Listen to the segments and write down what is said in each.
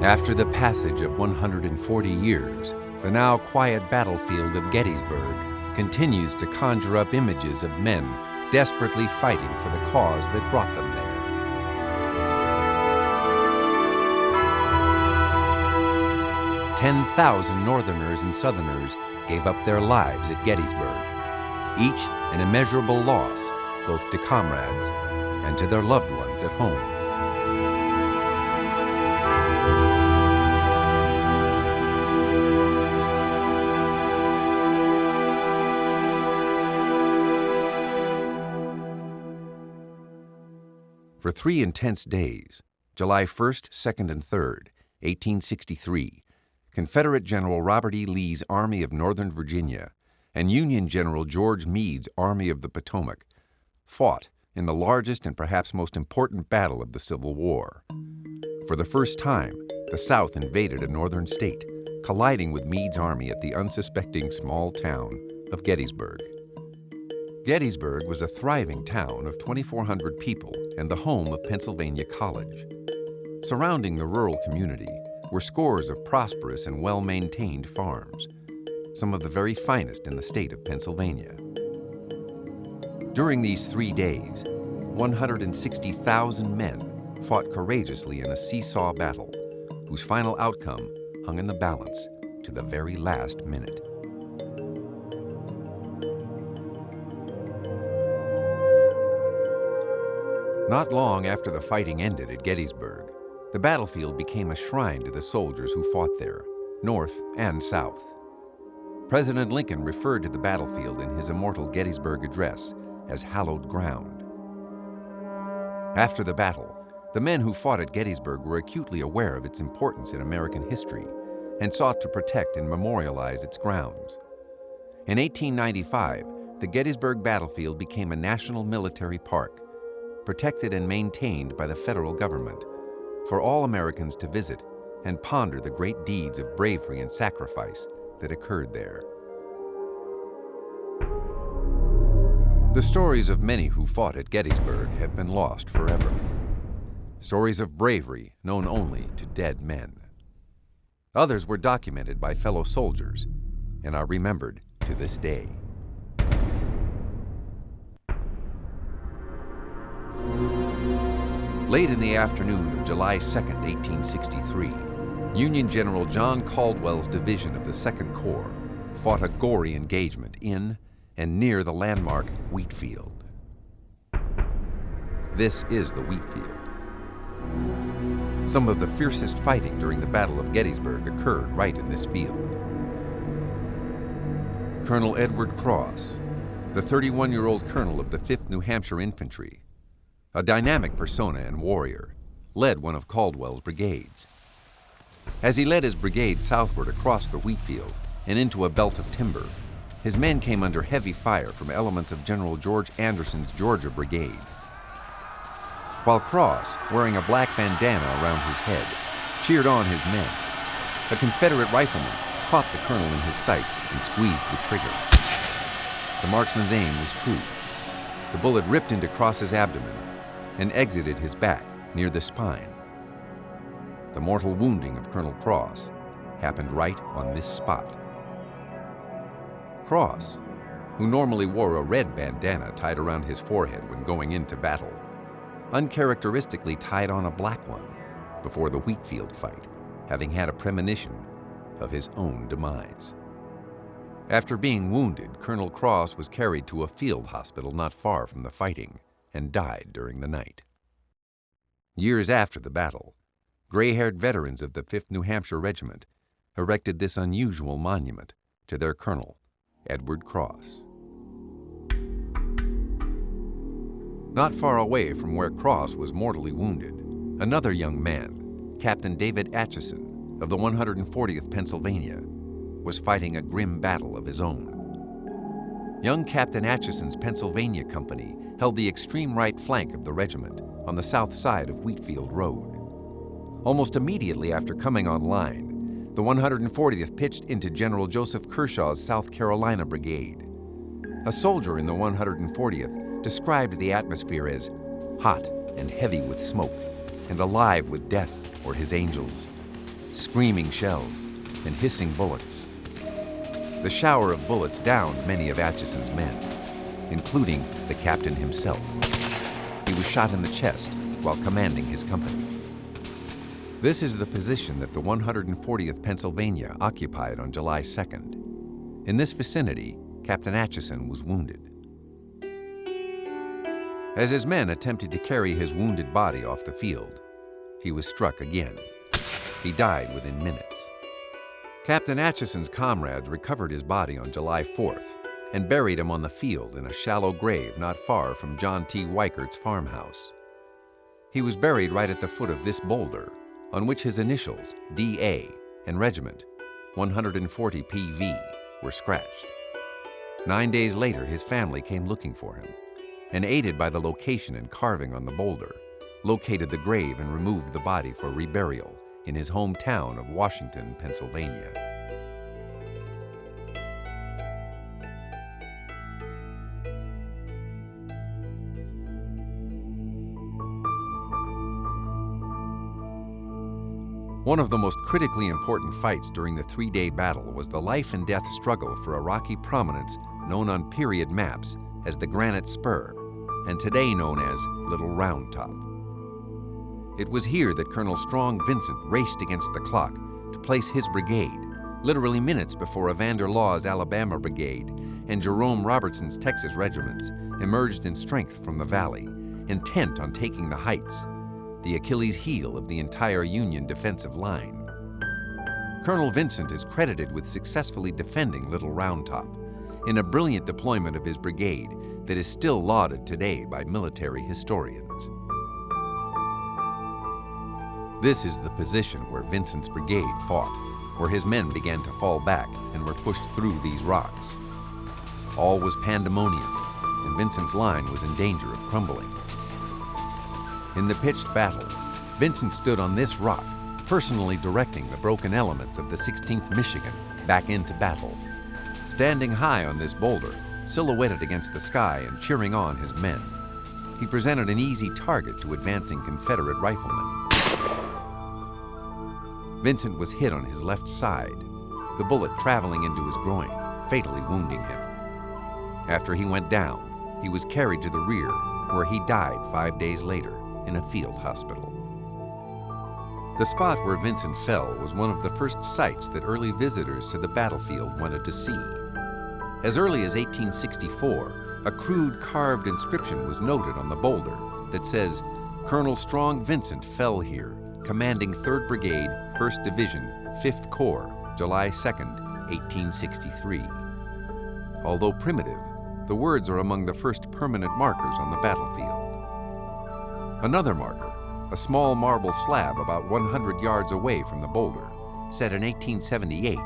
After the passage of 140 years, the now quiet battlefield of Gettysburg continues to conjure up images of men desperately fighting for the cause that brought them there. "10,000 Northerners and Southerners gave up their lives at Gettysburg, each an immeasurable loss, both to comrades and to their loved ones at home." For 3 intense days, July 1st, 2nd, and 3rd, 1863, Confederate General Robert E. Lee's Army of Northern Virginia and Union General George Meade's Army of the Potomac fought in the largest and perhaps most important battle of the Civil War. For the first time, the South invaded a northern state, colliding with Meade's army at the unsuspecting small town of Gettysburg. Gettysburg was a thriving town of 2,400 people and the home of Pennsylvania College. Surrounding the rural community were scores of prosperous and well-maintained farms, some of the very finest in the state of Pennsylvania. During these 3 days, 160,000 men fought courageously in a seesaw battle, whose final outcome hung in the balance to the very last minute. Not long after the fighting ended at Gettysburg, the battlefield became a shrine to the soldiers who fought there, North and South. President Lincoln referred to the battlefield in his immortal Gettysburg Address as hallowed ground. After the battle, the men who fought at Gettysburg were acutely aware of its importance in American history and sought to protect and memorialize its grounds. In 1895, the Gettysburg battlefield became a national military park, protected and maintained by the federal government, for all Americans to visit and ponder the great deeds of bravery and sacrifice that occurred there. The stories of many who fought at Gettysburg have been lost forever. Stories of bravery known only to dead men. Others were documented by fellow soldiers and are remembered to this day. Late in the afternoon of July 2nd, 1863, Union General John Caldwell's division of the 2nd Corps fought a gory engagement in and near the landmark Wheatfield. This is the Wheatfield. Some of the fiercest fighting during the Battle of Gettysburg occurred right in this field. Colonel Edward Cross, the 31-year-old colonel of the 5th New Hampshire Infantry, a dynamic persona and warrior, led one of Caldwell's brigades. As he led his brigade southward across the Wheatfield and into a belt of timber, his men came under heavy fire from elements of General George Anderson's Georgia Brigade. While Cross, wearing a black bandana around his head, cheered on his men, a Confederate rifleman caught the colonel in his sights and squeezed the trigger. The marksman's aim was true. The bullet ripped into Cross's abdomen and exited his back near the spine. The mortal wounding of Colonel Cross happened right on this spot. Cross, who normally wore a red bandana tied around his forehead when going into battle, uncharacteristically tied on a black one before the Wheatfield fight, having had a premonition of his own demise. After being wounded, Colonel Cross was carried to a field hospital not far from the fighting and died during the night. Years after the battle, gray-haired veterans of the 5th New Hampshire Regiment erected this unusual monument to their colonel, Edward Cross. Not far away from where Cross was mortally wounded, another young man, Captain David Atchison of the 140th Pennsylvania, was fighting a grim battle of his own. Young Captain Atchison's Pennsylvania Company held the extreme right flank of the regiment on the south side of Wheatfield Road. Almost immediately after coming online, the 140th pitched into General Joseph Kershaw's South Carolina Brigade. A soldier in the 140th described the atmosphere as hot and heavy with smoke and alive with death or his angels. screaming shells, and hissing bullets. The shower of bullets downed many of Atchison's men, including the captain himself. He was shot in the chest while commanding his company. This is the position that the 140th Pennsylvania occupied on July 2nd. In this vicinity, Captain Atchison was wounded. As his men attempted to carry his wounded body off the field, he was struck again. He died within minutes. Captain Atchison's comrades recovered his body on July 4th and buried him on the field in a shallow grave not far from John T. Weichert's farmhouse. He was buried right at the foot of this boulder, on which his initials, D.A., and regiment, 140 PV, were scratched. 9 days later, his family came looking for him, and aided by the location and carving on the boulder, located the grave and removed the body for reburial in his hometown of Washington, Pennsylvania. One of the most critically important fights during the three-day battle was the life-and-death struggle for a rocky prominence known on period maps as the Granite Spur, and today known as Little Round Top. It was here that Colonel Strong Vincent raced against the clock to place his brigade, literally minutes before Evander Law's Alabama Brigade and Jerome Robertson's Texas regiments emerged in strength from the valley, intent on taking the heights, the Achilles heel of the entire Union defensive line. Colonel Vincent is credited with successfully defending Little Round Top in a brilliant deployment of his brigade that is still lauded today by military historians. This is the position where Vincent's brigade fought, where his men began to fall back and were pushed through these rocks. All was pandemonium, and Vincent's line was in danger of crumbling. In the pitched battle, Vincent stood on this rock, personally directing the broken elements of the 16th Michigan back into battle. Standing high on this boulder, silhouetted against the sky and cheering on his men, he presented an easy target to advancing Confederate riflemen. Vincent was hit on his left side, the bullet traveling into his groin, fatally wounding him. After he went down, he was carried to the rear, where he died 5 days later in a field hospital. The spot where Vincent fell was one of the first sites that early visitors to the battlefield wanted to see. As early as 1864, a crude carved inscription was noted on the boulder that says, "Colonel Strong Vincent fell here, commanding 3rd Brigade, 1st Division, 5th Corps, July 2nd, 1863. Although primitive, the words are among the first permanent markers on the battlefield. Another marker, a small marble slab about 100 yards away from the boulder, set in 1878,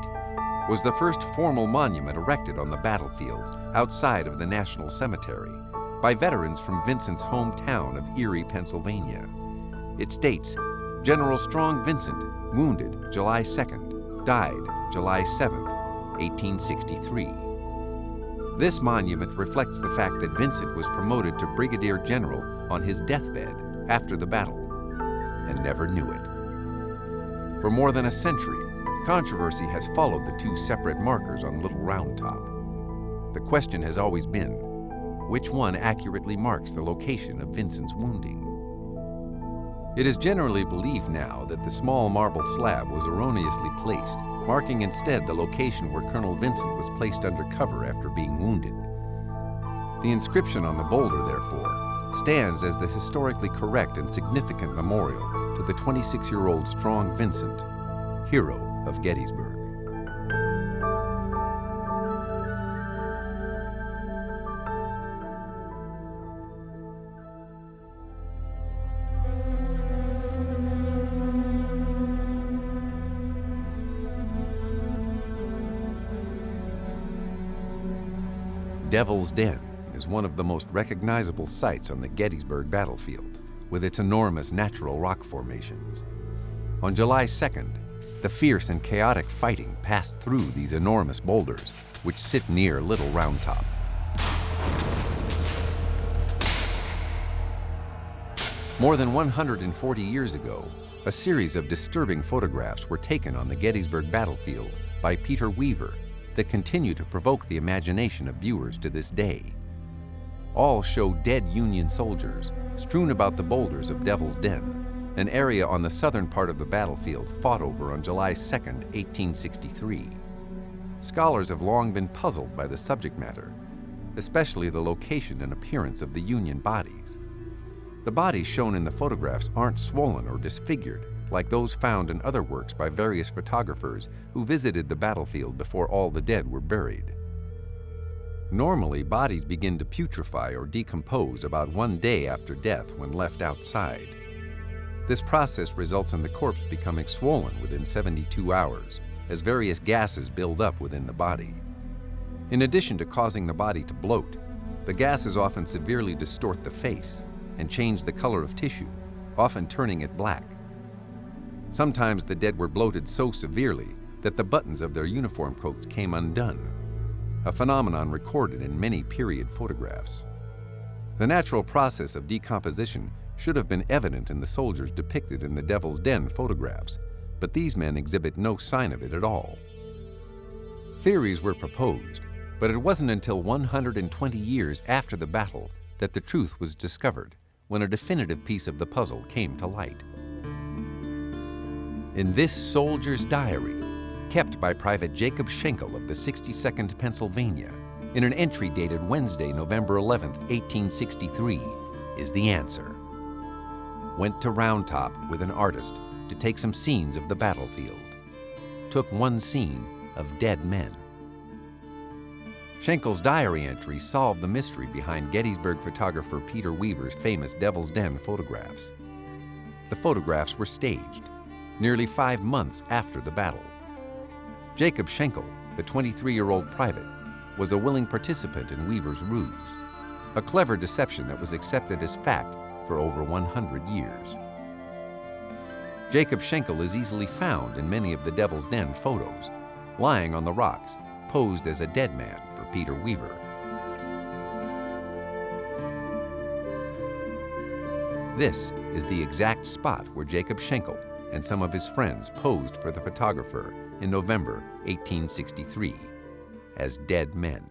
was the first formal monument erected on the battlefield outside of the National Cemetery by veterans from Vincent's hometown of Erie, Pennsylvania. It states, "General Strong Vincent, wounded July 2nd, died July 7th, 1863. This monument reflects the fact that Vincent was promoted to Brigadier General on his deathbed after the battle, and never knew it. For more than a century, controversy has followed the two separate markers on Little Round Top. The question has always been, which one accurately marks the location of Vincent's wounding? It is generally believed now that the small marble slab was erroneously placed, marking instead the location where Colonel Vincent was placed under cover after being wounded. The inscription on the boulder, therefore, stands as the historically correct and significant memorial to the 26-year-old Strong Vincent, hero of Gettysburg. Devil's Den is one of the most recognizable sites on the Gettysburg battlefield, with its enormous natural rock formations. On July 2nd, the fierce and chaotic fighting passed through these enormous boulders, which sit near Little Round Top. More than 140 years ago, A series of disturbing photographs were taken on the Gettysburg battlefield by Peter Weaver that continue to provoke the imagination of viewers to this day. All show dead Union soldiers strewn about the boulders of Devil's Den, an area on the southern part of the battlefield fought over on July 2, 1863. Scholars have long been puzzled by the subject matter, especially the location and appearance of the Union bodies. The bodies shown in the photographs aren't swollen or disfigured like those found in other works by various photographers who visited the battlefield before all the dead were buried. Normally, bodies begin to putrefy or decompose about 1 day after death when left outside. This process results in the corpse becoming swollen within 72 hours, as various gases build up within the body. In addition to causing the body to bloat, the gases often severely distort the face and change the color of tissue, often turning it black. Sometimes the dead were bloated so severely that the buttons of their uniform coats came undone, a phenomenon recorded in many period photographs. The natural process of decomposition should have been evident in the soldiers depicted in the Devil's Den photographs, but these men exhibit no sign of it at all. Theories were proposed, but it wasn't until 120 years after the battle that the truth was discovered, when a definitive piece of the puzzle came to light. In this soldier's diary, kept by Private Jacob Schenkel of the 62nd Pennsylvania, in an entry dated Wednesday, November 11, 1863, is the answer. Went to Round Top with an artist to take some scenes of the battlefield. Took one scene of dead men. Schenkel's diary entry solved the mystery behind Gettysburg photographer Peter Weaver's famous Devil's Den photographs. The photographs were staged nearly 5 months after the battle. Jacob Schenkel, the 23-year-old private, was a willing participant in Weaver's ruse, a clever deception that was accepted as fact for over 100 years. Jacob Schenkel is easily found in many of the Devil's Den photos, lying on the rocks, posed as a dead man for Peter Weaver. This is the exact spot where Jacob Schenkel and some of his friends posed for the photographer in November 1863 as dead men.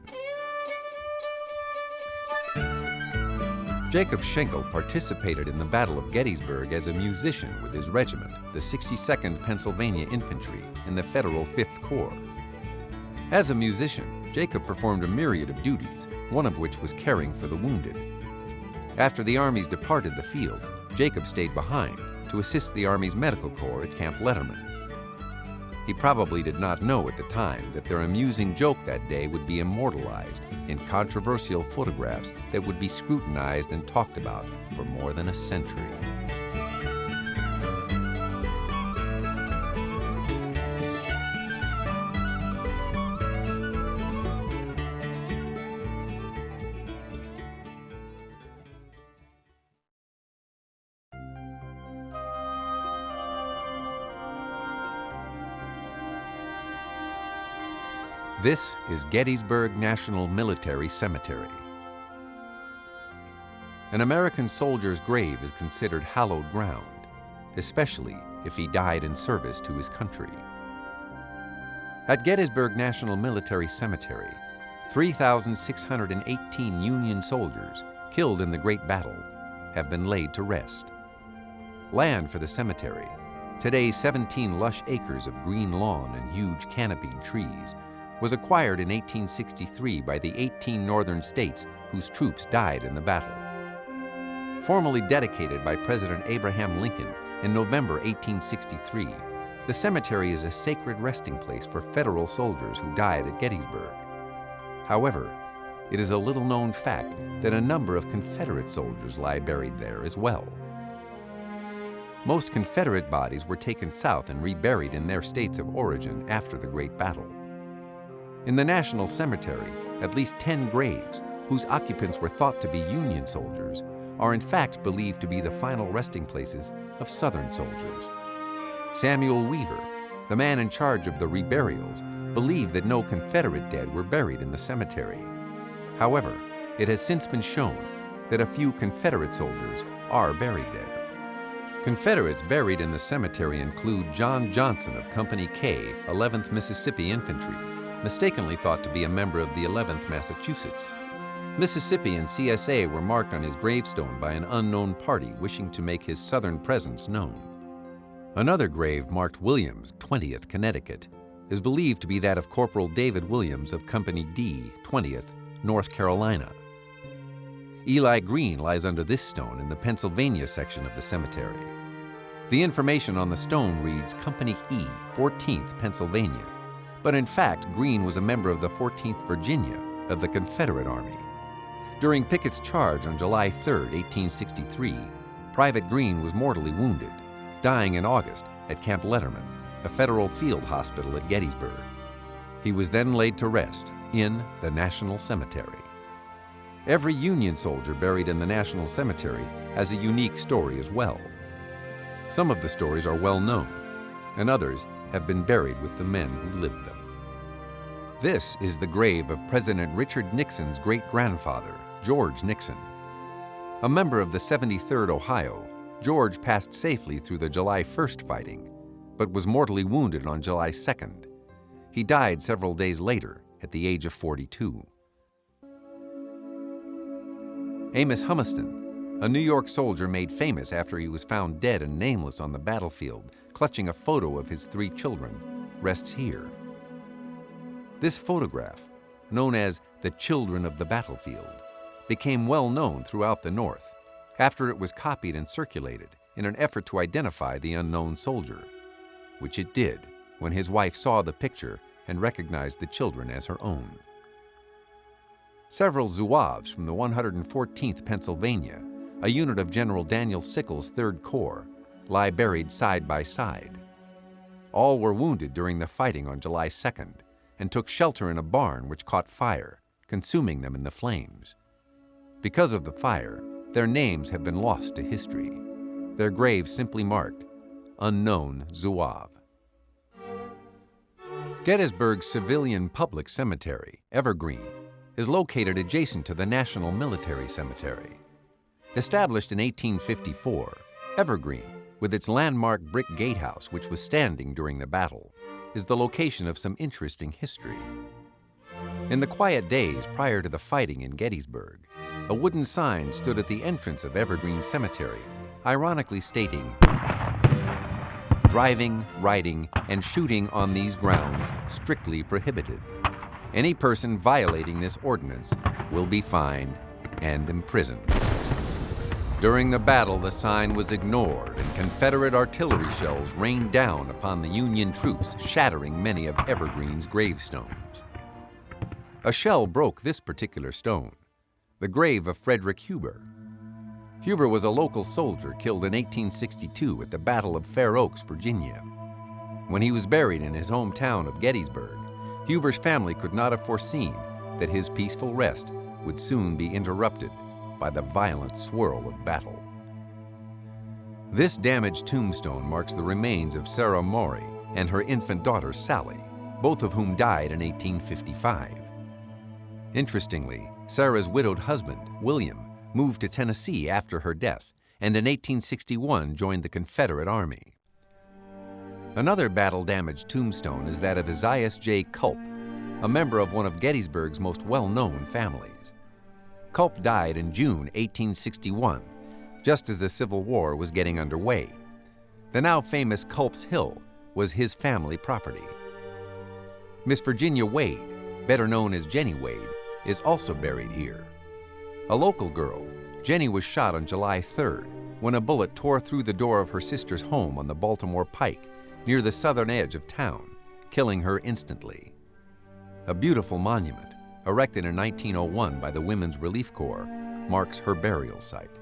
Jacob Schenkel participated in the Battle of Gettysburg as a musician with his regiment, the 62nd Pennsylvania Infantry, in the Federal 5th Corps. As a musician, Jacob performed a myriad of duties, one of which was caring for the wounded. After the armies departed the field, Jacob stayed behind to assist the Army's medical corps at Camp Letterman. He probably did not know at the time that their amusing joke that day would be immortalized in controversial photographs that would be scrutinized and talked about for more than a century. This is Gettysburg National Military Cemetery. An American soldier's grave is considered hallowed ground, especially if he died in service to his country. At Gettysburg National Military Cemetery, 3,618 Union soldiers killed in the Great Battle have been laid to rest. Land for the cemetery, today 17 lush acres of green lawn and huge canopied trees, was acquired in 1863 by the 18 northern states whose troops died in the battle. Formally dedicated by President Abraham Lincoln in November 1863, the cemetery is a sacred resting place for Federal soldiers who died at Gettysburg. However, it is a little-known fact that a number of Confederate soldiers lie buried there as well. Most Confederate bodies were taken south and reburied in their states of origin after the Great Battle. In the National Cemetery, at least 10 graves, whose occupants were thought to be Union soldiers, are in fact believed to be the final resting places of Southern soldiers. Samuel Weaver, the man in charge of the reburials, believed that no Confederate dead were buried in the cemetery. However, it has since been shown that a few Confederate soldiers are buried there. Confederates buried in the cemetery include John Johnson of Company K, 11th Mississippi Infantry, mistakenly thought to be a member of the 11th Massachusetts. Mississippi and CSA were marked on his gravestone by an unknown party wishing to make his Southern presence known. Another grave marked Williams, 20th Connecticut, is believed to be that of Corporal David Williams of Company D, 20th, North Carolina. Eli Green lies under this stone in the Pennsylvania section of the cemetery. The information on the stone reads Company E, 14th Pennsylvania, but in fact Green was a member of the 14th Virginia of the Confederate Army. During Pickett's charge on July 3, 1863, Private Green was mortally wounded, dying in August at Camp Letterman, a federal field hospital at Gettysburg. He was then laid to rest in the National Cemetery. Every Union soldier buried in the National Cemetery has a unique story as well. Some of the stories are well known, and others have been buried with the men who lived them. This is the grave of President Richard Nixon's great-grandfather, George Nixon. A member of the 73rd Ohio, George passed safely through the July 1st fighting, but was mortally wounded on July 2nd. He died several days later at the age of 42. Amos Humiston, a New York soldier made famous after he was found dead and nameless on the battlefield, clutching a photo of his 3 children, rests here. This photograph, known as the Children of the Battlefield, became well known throughout the North after it was copied and circulated in an effort to identify the unknown soldier, which it did when his wife saw the picture and recognized the children as her own. Several Zouaves from the 114th Pennsylvania, a unit of General Daniel Sickles' 3rd Corps, lie buried side by side. All were wounded during the fighting on July 2nd and took shelter in a barn which caught fire, consuming them in the flames. Because of the fire, their names have been lost to history. Their graves simply marked, Unknown Zouave. Gettysburg's civilian public cemetery, Evergreen, is located adjacent to the National Military Cemetery. Established in 1854, Evergreen, with its landmark brick gatehouse which was standing during the battle, is the location of some interesting history. In the quiet days prior to the fighting in Gettysburg, a wooden sign stood at the entrance of Evergreen Cemetery, ironically stating, "Driving, riding, and shooting on these grounds strictly prohibited. Any person violating this ordinance will be fined and imprisoned." During the battle, the sign was ignored, and Confederate artillery shells rained down upon the Union troops, shattering many of Evergreen's gravestones. A shell broke this particular stone, the grave of Frederick Huber. Huber was a local soldier killed in 1862 at the Battle of Fair Oaks, Virginia. When he was buried in his hometown of Gettysburg, Huber's family could not have foreseen that his peaceful rest would soon be interrupted by the violent swirl of battle. This damaged tombstone marks the remains of Sarah Maury and her infant daughter Sally, both of whom died in 1855. Interestingly, Sarah's widowed husband, William, moved to Tennessee after her death, and in 1861 joined the Confederate Army. Another battle-damaged tombstone is that of Isaias J. Culp, a member of one of Gettysburg's most well-known families. Culp died in June 1861, just as the Civil War was getting underway. The now famous Culp's Hill was his family property. Miss Virginia Wade, better known as Jenny Wade, is also buried here. A local girl, Jenny was shot on July 3rd when a bullet tore through the door of her sister's home on the Baltimore Pike near the southern edge of town, killing her instantly. A beautiful monument, erected in 1901 by the Women's Relief Corps, marks her burial site.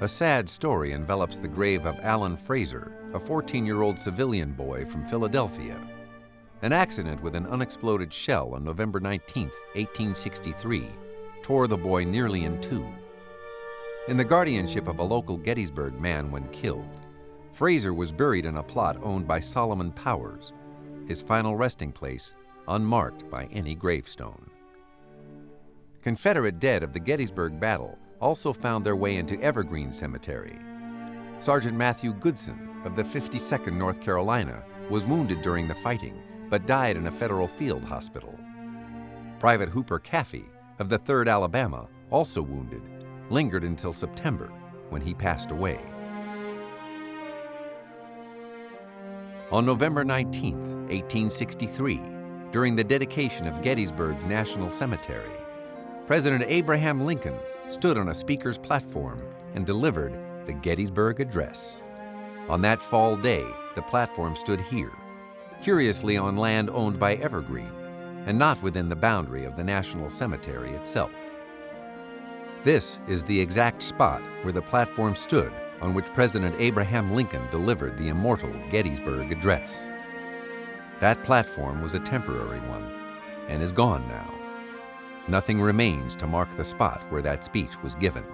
A sad story envelops the grave of Alan Fraser, a 14-year-old civilian boy from Philadelphia. An accident with an unexploded shell on November 19, 1863, tore the boy nearly in two. In the guardianship of a local Gettysburg man when killed, Fraser was buried in a plot owned by Solomon Powers, his final resting place unmarked by any gravestone. Confederate dead of the Gettysburg battle also found their way into Evergreen Cemetery. Sergeant Matthew Goodson of the 52nd North Carolina was wounded during the fighting, but died in a federal field hospital. Private Hooper Caffey of the 3rd Alabama, also wounded, lingered until September, when he passed away. On November 19, 1863, during the dedication of Gettysburg's National Cemetery, President Abraham Lincoln stood on a speaker's platform and delivered the Gettysburg Address. On that fall day, the platform stood here, curiously on land owned by Evergreen, and not within the boundary of the National Cemetery itself. This is the exact spot where the platform stood on which President Abraham Lincoln delivered the immortal Gettysburg Address. That platform was a temporary one and is gone now. Nothing remains to mark the spot where that speech was given.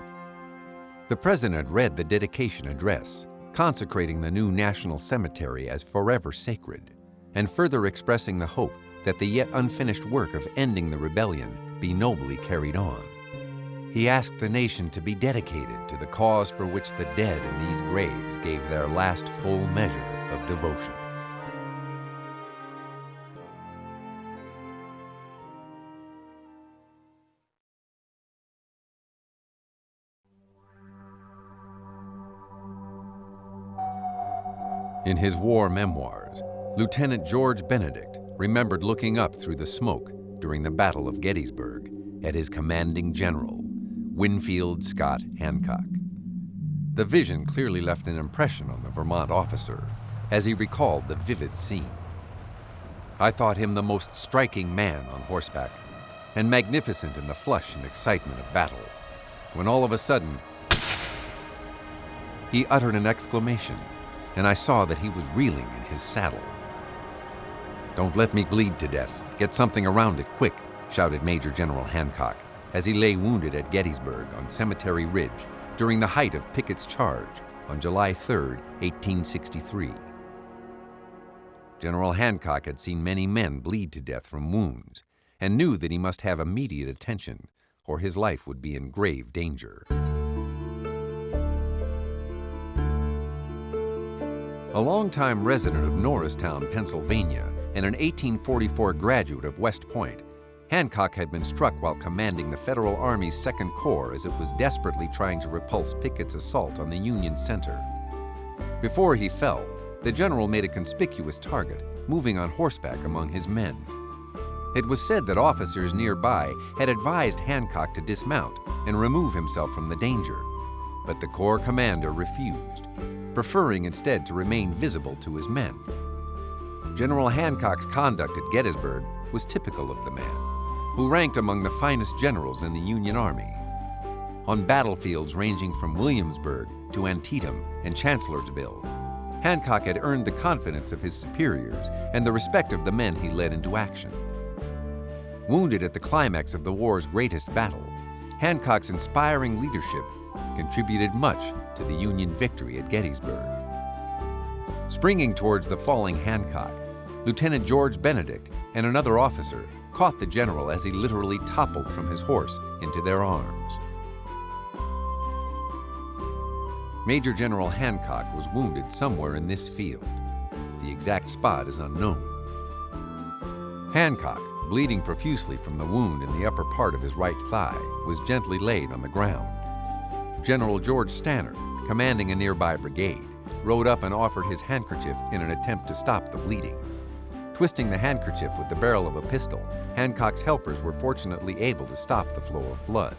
The President read the dedication address, consecrating the new National Cemetery as forever sacred, and further expressing the hope that the yet unfinished work of ending the rebellion be nobly carried on. He asked the nation to be dedicated to the cause for which the dead in these graves gave their last full measure of devotion. In his war memoirs, Lieutenant George Benedict remembered looking up through the smoke during the Battle of Gettysburg at his commanding general, Winfield Scott Hancock. The vision clearly left an impression on the Vermont officer as he recalled the vivid scene. I thought him the most striking man on horseback and magnificent in the flush and excitement of battle, when all of a sudden he uttered an exclamation, and I saw that he was reeling in his saddle. "Don't let me bleed to death. Get something around it, quick," shouted Major General Hancock as he lay wounded at Gettysburg on Cemetery Ridge during the height of Pickett's charge on July 3, 1863. General Hancock had seen many men bleed to death from wounds and knew that he must have immediate attention or his life would be in grave danger. A longtime resident of Norristown, Pennsylvania, and an 1844 graduate of West Point, Hancock had been struck while commanding the Federal Army's 2nd Corps as it was desperately trying to repulse Pickett's assault on the Union center. Before he fell, the general made a conspicuous target, moving on horseback among his men. It was said that officers nearby had advised Hancock to dismount and remove himself from the danger, but the Corps commander refused, preferring instead to remain visible to his men. General Hancock's conduct at Gettysburg was typical of the man, who ranked among the finest generals in the Union Army. On battlefields ranging from Williamsburg to Antietam and Chancellorsville, Hancock had earned the confidence of his superiors and the respect of the men he led into action. Wounded at the climax of the war's greatest battle, Hancock's inspiring leadership contributed much to the Union victory at Gettysburg. Springing towards the falling Hancock, Lieutenant George Benedict and another officer caught the general as he literally toppled from his horse into their arms. Major General Hancock was wounded somewhere in this field. The exact spot is unknown. Hancock, bleeding profusely from the wound in the upper part of his right thigh, was gently laid on the ground. General George Stanner, commanding a nearby brigade, rode up and offered his handkerchief in an attempt to stop the bleeding. Twisting the handkerchief with the barrel of a pistol, Hancock's helpers were fortunately able to stop the flow of blood.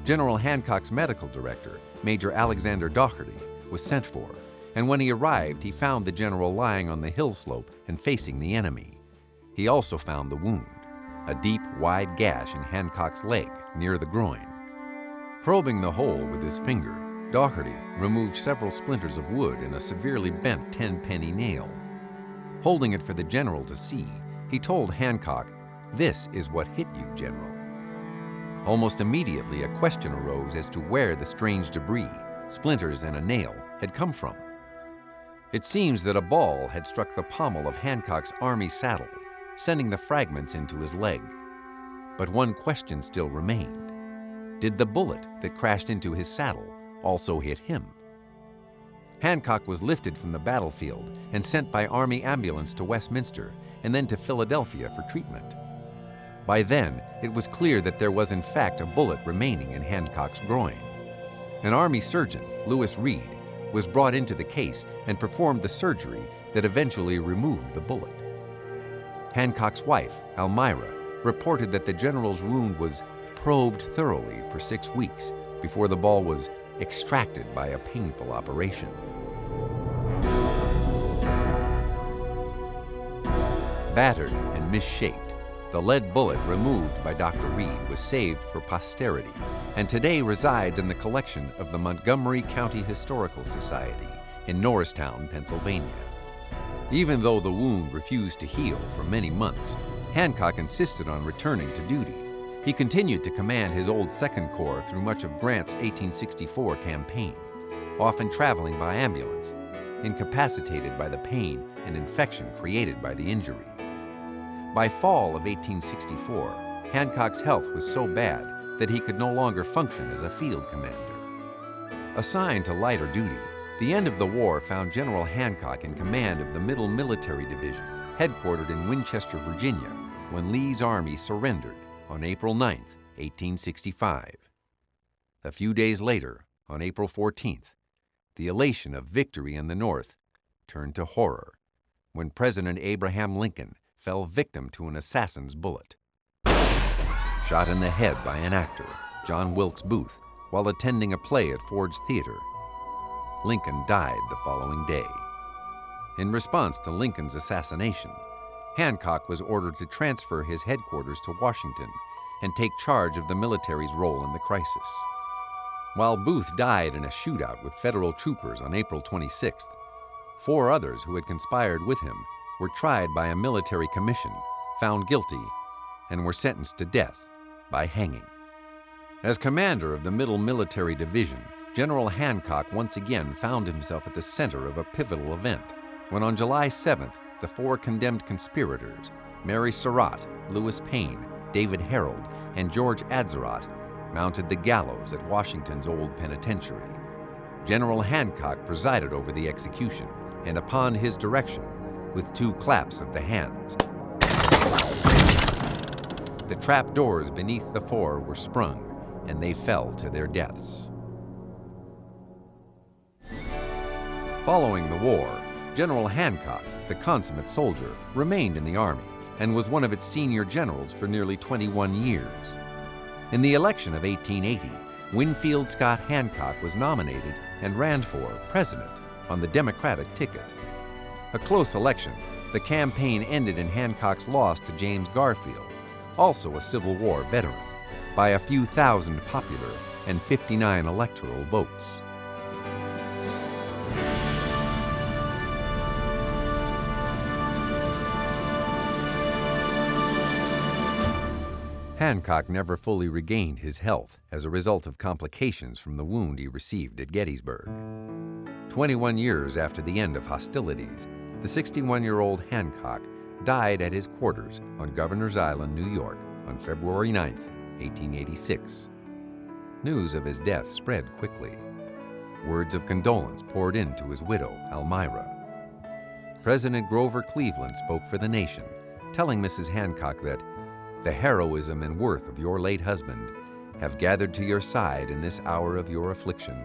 General Hancock's medical director, Major Alexander Dougherty, was sent for, and when he arrived, he found the general lying on the hill slope and facing the enemy. He also found the wound, a deep, wide gash in Hancock's leg near the groin. Probing the hole with his finger, Dougherty removed several splinters of wood and a severely bent 10-penny nail. Holding it for the general to see, he told Hancock, "This is what hit you, General." Almost immediately, a question arose as to where the strange debris, splinters and a nail, had come from. It seems that a ball had struck the pommel of Hancock's army saddle, sending the fragments into his leg. But one question still remained. Did the bullet that crashed into his saddle also hit him? Hancock was lifted from the battlefield and sent by Army ambulance to Westminster and then to Philadelphia for treatment. By then, it was clear that there was in fact a bullet remaining in Hancock's groin. An Army surgeon, Lewis Reed, was brought into the case and performed the surgery that eventually removed the bullet. Hancock's wife, Elmira, reported that the general's wound was probed thoroughly for 6 weeks before the ball was extracted by a painful operation. Battered and misshaped, the lead bullet removed by Dr. Reed was saved for posterity and today resides in the collection of the Montgomery County Historical Society in Norristown, Pennsylvania. Even though the wound refused to heal for many months, Hancock insisted on returning to duty. He continued to command his old Second Corps through much of Grant's 1864 campaign, often traveling by ambulance, incapacitated by the pain and infection created by the injury. By fall of 1864, Hancock's health was so bad that he could no longer function as a field commander. Assigned to lighter duty, the end of the war found General Hancock in command of the Middle Military Division, headquartered in Winchester, Virginia, when Lee's army surrendered on April 9, 1865. A few days later, on April 14th, the elation of victory in the North turned to horror when President Abraham Lincoln fell victim to an assassin's bullet. Shot in the head by an actor, John Wilkes Booth, while attending a play at Ford's Theater. Lincoln died the following day. In response to Lincoln's assassination, Hancock was ordered to transfer his headquarters to Washington and take charge of the military's role in the crisis. While Booth died in a shootout with federal troopers on April 26th, 4 others who had conspired with him were tried by a military commission, found guilty, and were sentenced to death by hanging. As commander of the Middle Military Division, General Hancock once again found himself at the center of a pivotal event when on July 7th, the 4 condemned conspirators, Mary Surratt, Lewis Payne, David Harold, and George Atzerodt, mounted the gallows at Washington's old penitentiary. General Hancock presided over the execution, and upon his direction, with 2 claps of the hands, the trap doors beneath the 4 were sprung, and they fell to their deaths. Following the war, General Hancock, the consummate soldier, remained in the Army and was one of its senior generals for nearly 21 years. In the election of 1880, Winfield Scott Hancock was nominated and ran for president on the Democratic ticket. A close election, the campaign ended in Hancock's loss to James Garfield, also a Civil War veteran, by a few thousand popular and 59 electoral votes. Hancock never fully regained his health as a result of complications from the wound he received at Gettysburg. 21 years after the end of hostilities, the 61-year-old Hancock died at his quarters on Governor's Island, New York, on February 9, 1886. News of his death spread quickly. Words of condolence poured in to his widow, Elmira. President Grover Cleveland spoke for the nation, telling Mrs. Hancock that the heroism and worth of your late husband have gathered to your side in this hour of your affliction,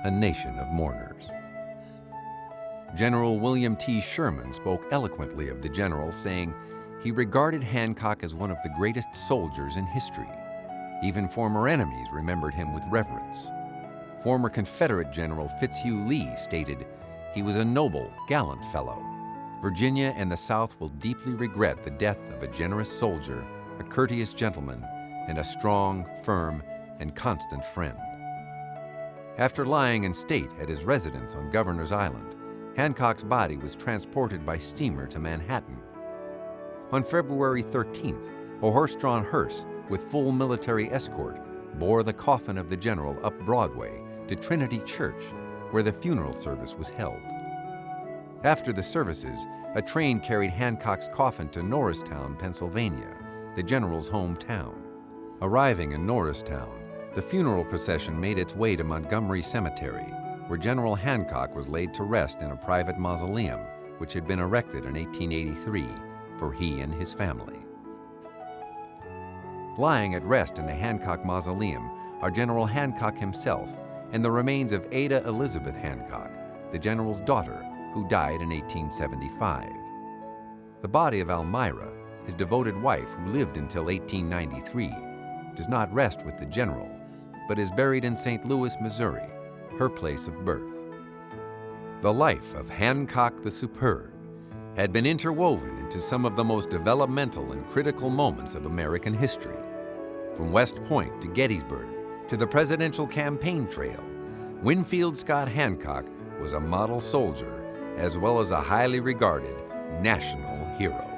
a nation of mourners. General William T. Sherman spoke eloquently of the general, saying he regarded Hancock as one of the greatest soldiers in history. Even former enemies remembered him with reverence. Former Confederate General Fitzhugh Lee stated, "He was a noble, gallant fellow. Virginia and the South will deeply regret the death of a generous soldier, a courteous gentleman, and a strong, firm, and constant friend." After lying in state at his residence on Governor's Island, Hancock's body was transported by steamer to Manhattan. On February 13th, a horse-drawn hearse with full military escort bore the coffin of the general up Broadway to Trinity Church, where the funeral service was held. After the services, a train carried Hancock's coffin to Norristown, Pennsylvania, the general's hometown. Arriving in Norristown, the funeral procession made its way to Montgomery Cemetery, where General Hancock was laid to rest in a private mausoleum which had been erected in 1883 for he and his family. Lying at rest in the Hancock Mausoleum are General Hancock himself and the remains of Ada Elizabeth Hancock, the general's daughter, who died in 1875. The body of Elmira, his devoted wife who lived until 1893, does not rest with the general, but is buried in St. Louis, Missouri, her place of birth. The life of Hancock the Superb had been interwoven into some of the most developmental and critical moments of American history. From West Point to Gettysburg to the presidential campaign trail, Winfield Scott Hancock was a model soldier as well as a highly regarded national hero.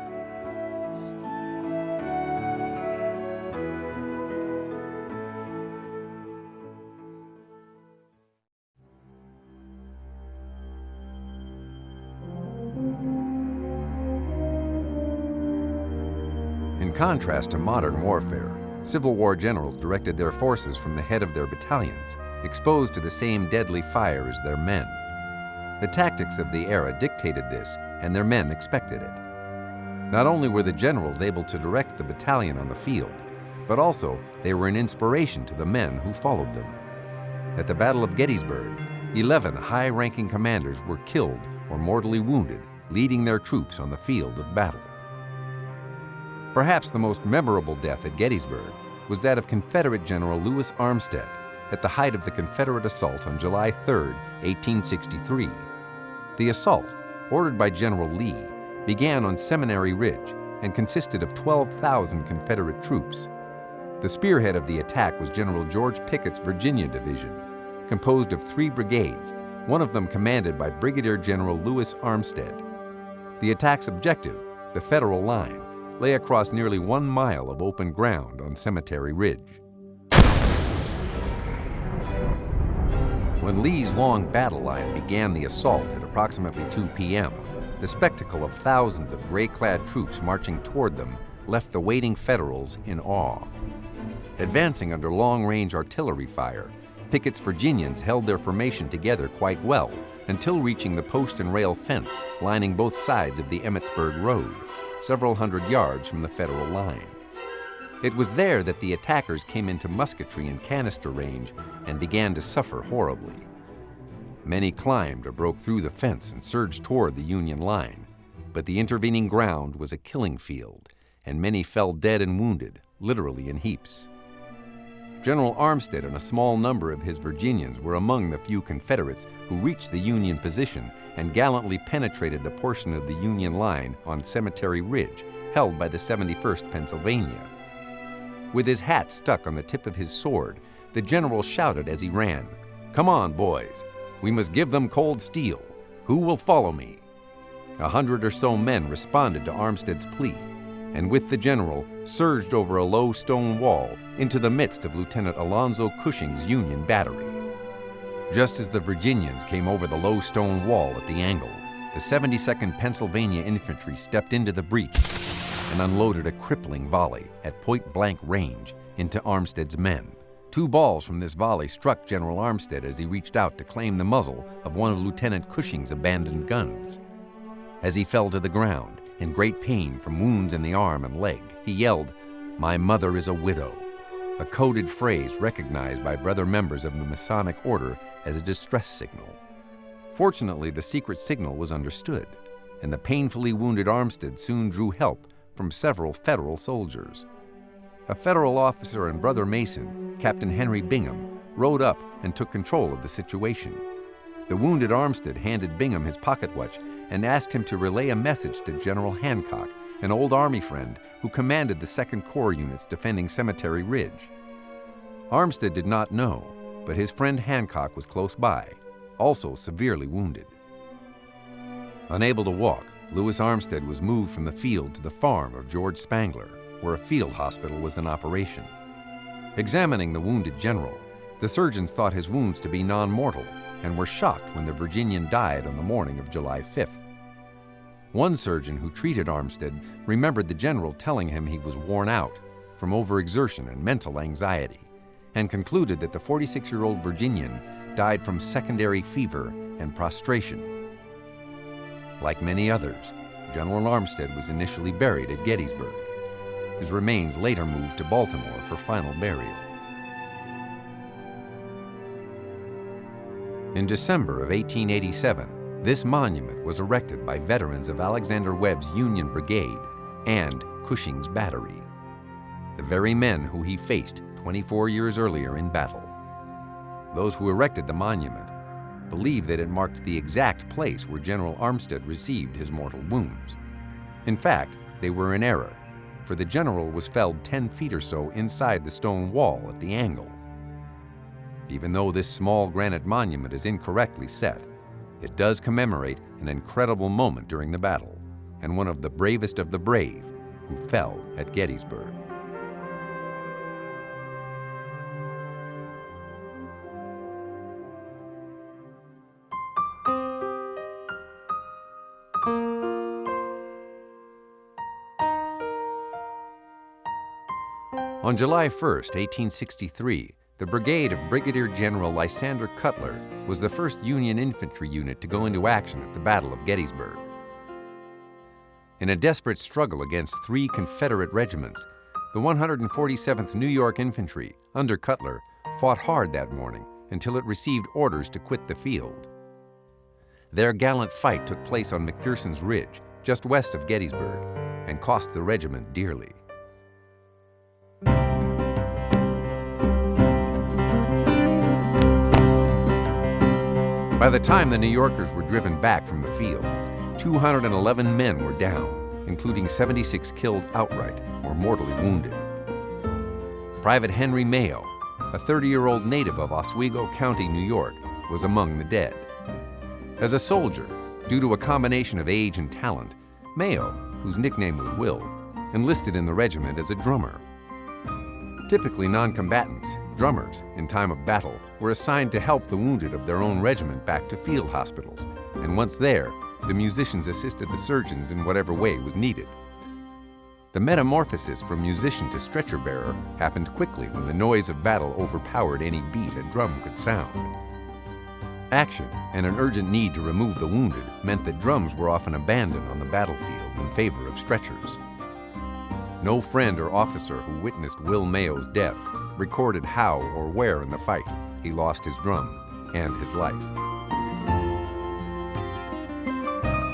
In contrast to modern warfare, Civil War generals directed their forces from the head of their battalions, exposed to the same deadly fire as their men. The tactics of the era dictated this, and their men expected it. Not only were the generals able to direct the battalion on the field, but also they were an inspiration to the men who followed them. At the Battle of Gettysburg, 11 high-ranking commanders were killed or mortally wounded, leading their troops on the field of battle. Perhaps the most memorable death at Gettysburg was that of Confederate General Lewis Armistead at the height of the Confederate assault on July 3, 1863. The assault, ordered by General Lee, began on Seminary Ridge and consisted of 12,000 Confederate troops. The spearhead of the attack was General George Pickett's Virginia Division, composed of 3 brigades, one of them commanded by Brigadier General Lewis Armistead. The attack's objective, the Federal line, lay across nearly 1 mile of open ground on Cemetery Ridge. When Lee's long battle line began the assault at approximately 2 p.m., the spectacle of thousands of gray-clad troops marching toward them left the waiting Federals in awe. Advancing under long-range artillery fire, Pickett's Virginians held their formation together quite well until reaching the post and rail fence lining both sides of the Emmitsburg Road, several hundred yards from the Federal line. It was there that the attackers came into musketry and canister range and began to suffer horribly. Many climbed or broke through the fence and surged toward the Union line, but the intervening ground was a killing field, and many fell dead and wounded, literally in heaps. General Armistead and a small number of his Virginians were among the few Confederates who reached the Union position and gallantly penetrated the portion of the Union line on Cemetery Ridge held by the 71st Pennsylvania. With his hat stuck on the tip of his sword, the general shouted as he ran, "Come on, boys! We must give them cold steel. Who will follow me?" 100 or so men responded to Armistead's plea, and with the general surged over a low stone wall into the midst of Lieutenant Alonzo Cushing's Union battery. Just as the Virginians came over the low stone wall at the angle, the 72nd Pennsylvania Infantry stepped into the breach and unloaded a crippling volley at point-blank range into Armistead's men. 2 balls from this volley struck General Armistead as he reached out to claim the muzzle of one of Lieutenant Cushing's abandoned guns. As he fell to the ground, in great pain from wounds in the arm and leg, he yelled, "My mother is a widow," a coded phrase recognized by brother members of the Masonic Order as a distress signal. Fortunately, the secret signal was understood, and the painfully wounded Armistead soon drew help from several Federal soldiers. A Federal officer and brother Mason, Captain Henry Bingham, rode up and took control of the situation. The wounded Armistead handed Bingham his pocket watch and asked him to relay a message to General Hancock, an old Army friend who commanded the 2nd Corps units defending Cemetery Ridge. Armistead did not know, but his friend Hancock was close by, also severely wounded. Unable to walk, Lewis Armistead was moved from the field to the farm of George Spangler, where a field hospital was in operation. Examining the wounded general, the surgeons thought his wounds to be non-mortal and were shocked when the Virginian died on the morning of July 5th. One surgeon who treated Armistead remembered the general telling him he was worn out from overexertion and mental anxiety, and concluded that the 46-year-old Virginian died from secondary fever and prostration. Like many others, General Armistead was initially buried at Gettysburg. His remains later moved to Baltimore for final burial. In December of 1887, this monument was erected by veterans of Alexander Webb's Union Brigade and Cushing's Battery, the very men who he faced 24 years earlier in battle. Those who erected the monument believed that it marked the exact place where General Armistead received his mortal wounds. In fact, they were in error, for the general was felled 10 feet or so inside the stone wall at the angle. Even though this small granite monument is incorrectly set, it does commemorate an incredible moment during the battle and one of the bravest of the brave who fell at Gettysburg. On July 1, 1863, the brigade of Brigadier General Lysander Cutler was the first Union infantry unit to go into action at the Battle of Gettysburg. In a desperate struggle against 3 Confederate regiments, the 147th New York Infantry, under Cutler, fought hard that morning until it received orders to quit the field. Their gallant fight took place on McPherson's Ridge, just west of Gettysburg, and cost the regiment dearly. By the time the New Yorkers were driven back from the field, 211 men were down, including 76 killed outright or mortally wounded. Private Henry Mayo, a 30-year-old native of Oswego County, New York, was among the dead. As a soldier, due to a combination of age and talent, Mayo, whose nickname was Will, enlisted in the regiment as a drummer. Typically non-combatants, drummers, in time of battle, were assigned to help the wounded of their own regiment back to field hospitals, and once there, the musicians assisted the surgeons in whatever way was needed. The metamorphosis from musician to stretcher bearer happened quickly when the noise of battle overpowered any beat a drum could sound. Action and an urgent need to remove the wounded meant that drums were often abandoned on the battlefield in favor of stretchers. No friend or officer who witnessed Will Mayo's death recorded how or where in the fight he lost his drum and his life.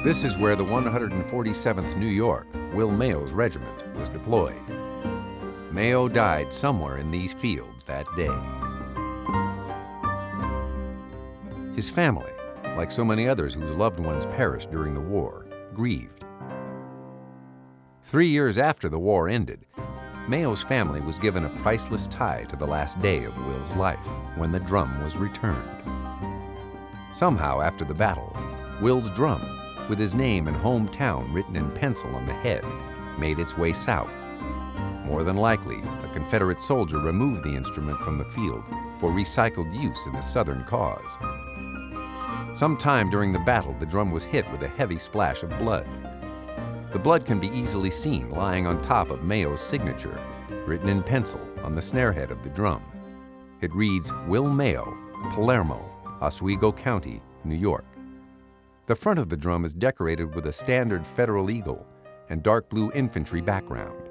This is where the 147th New York, Will Mayo's regiment, was deployed. Mayo died somewhere in these fields that day. His family, like so many others whose loved ones perished during the war, grieved. 3 years after the war ended, Mayo's family was given a priceless tie to the last day of Will's life, when the drum was returned. Somehow after the battle, Will's drum, with his name and hometown written in pencil on the head, made its way south. More than likely, a Confederate soldier removed the instrument from the field for recycled use in the Southern cause. Sometime during the battle, the drum was hit with a heavy splash of blood. The blood can be easily seen lying on top of Mayo's signature, written in pencil on the snare head of the drum. It reads, Will Mayo, Palermo, Oswego County, New York. The front of the drum is decorated with a standard Federal eagle and dark blue infantry background.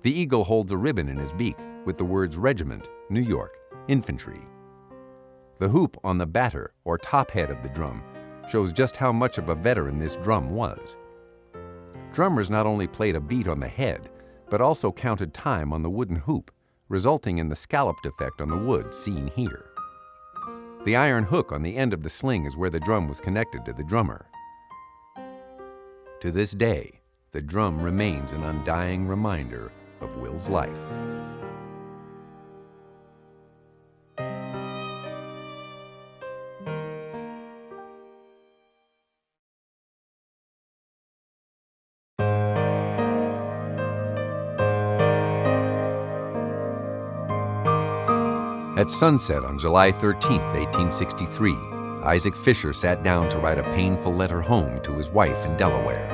The eagle holds a ribbon in his beak with the words Regiment, New York, Infantry. The hoop on the batter or top head of the drum shows just how much of a veteran this drum was. Drummers not only played a beat on the head, but also counted time on the wooden hoop, resulting in the scalloped effect on the wood seen here. The iron hook on the end of the sling is where the drum was connected to the drummer. To this day, the drum remains an undying reminder of Will's life. At sunset on July 13, 1863, Isaac Fischer sat down to write a painful letter home to his wife in Delaware.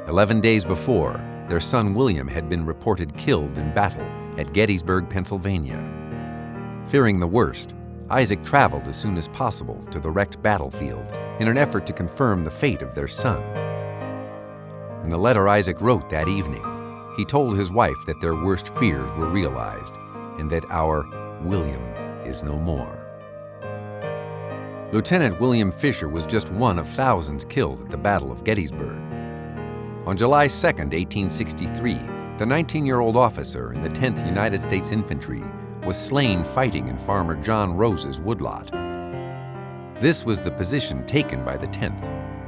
11 days before, their son William had been reported killed in battle at Gettysburg, Pennsylvania. Fearing the worst, Isaac traveled as soon as possible to the wrecked battlefield in an effort to confirm the fate of their son. In the letter Isaac wrote that evening, he told his wife that their worst fears were realized and that our William is no more. Lieutenant William Fischer was just one of thousands killed at the Battle of Gettysburg. On July 2, 1863, the 19-year-old officer in the 10th United States Infantry was slain fighting in Farmer John Rose's woodlot. This was the position taken by the 10th,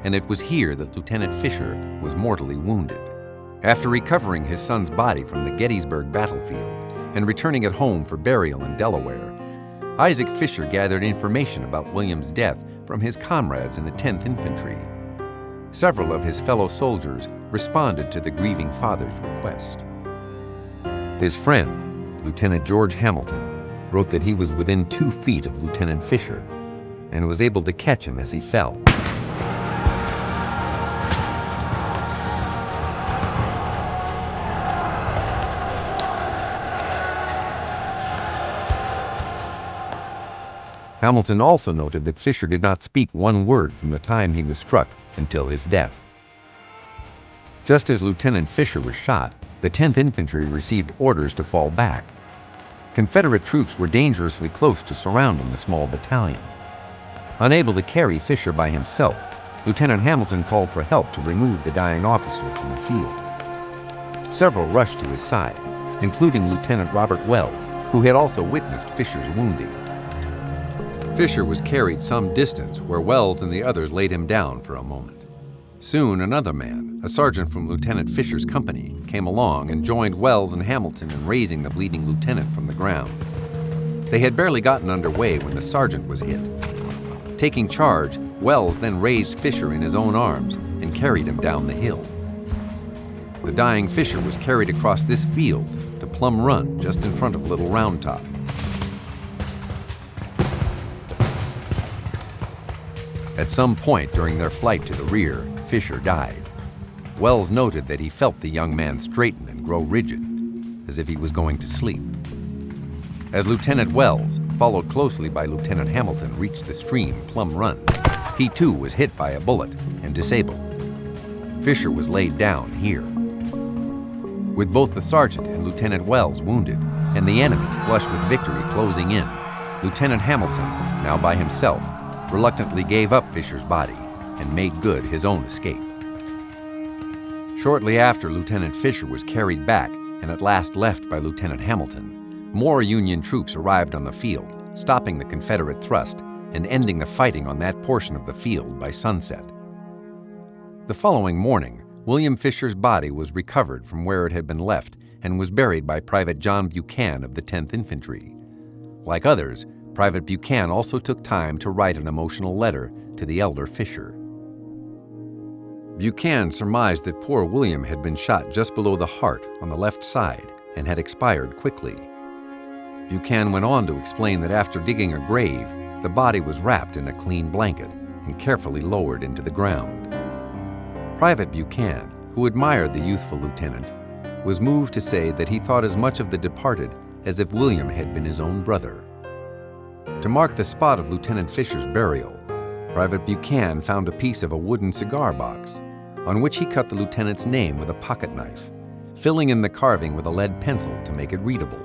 and it was here that Lieutenant Fischer was mortally wounded. After recovering his son's body from the Gettysburg battlefield and returning it home for burial in Delaware, Isaac Fischer gathered information about William's death from his comrades in the 10th Infantry. Several of his fellow soldiers responded to the grieving father's request. His friend, Lieutenant George Hamilton, wrote that he was within 2 feet of Lieutenant Fischer and was able to catch him as he fell. Hamilton also noted that Fischer did not speak one word from the time he was struck until his death. Just as Lieutenant Fischer was shot, the 10th Infantry received orders to fall back. Confederate troops were dangerously close to surrounding the small battalion. Unable to carry Fischer by himself, Lieutenant Hamilton called for help to remove the dying officer from the field. Several rushed to his side, including Lieutenant Robert Wells, who had also witnessed Fischer's wounding. Fischer was carried some distance where Wells and the others laid him down for a moment. Soon another man, a sergeant from Lieutenant Fischer's company, came along and joined Wells and Hamilton in raising the bleeding lieutenant from the ground. They had barely gotten underway when the sergeant was hit. Taking charge, Wells then raised Fischer in his own arms and carried him down the hill. The dying Fischer was carried across this field to Plum Run just in front of Little Round Top. At some point during their flight to the rear, Fischer died. Wells noted that he felt the young man straighten and grow rigid, as if he was going to sleep. As Lieutenant Wells, followed closely by Lieutenant Hamilton, reached the stream Plum Run, he too was hit by a bullet and disabled. Fischer was laid down here. With both the sergeant and Lieutenant Wells wounded, and the enemy flush with victory closing in, Lieutenant Hamilton, now by himself, reluctantly gave up Fischer's body and made good his own escape. Shortly after Lieutenant Fischer was carried back and at last left by Lieutenant Hamilton, more Union troops arrived on the field, stopping the Confederate thrust and ending the fighting on that portion of the field by sunset. The following morning, William Fischer's body was recovered from where it had been left and was buried by Private John Buchanan of the 10th Infantry. Like others, Private Buchanan also took time to write an emotional letter to the elder Fischer. Buchanan surmised that poor William had been shot just below the heart on the left side and had expired quickly. Buchanan went on to explain that after digging a grave, the body was wrapped in a clean blanket and carefully lowered into the ground. Private Buchanan, who admired the youthful lieutenant, was moved to say that he thought as much of the departed as if William had been his own brother. To mark the spot of Lieutenant Fischer's burial, Private Buchanan found a piece of a wooden cigar box, on which he cut the lieutenant's name with a pocket knife, filling in the carving with a lead pencil to make it readable.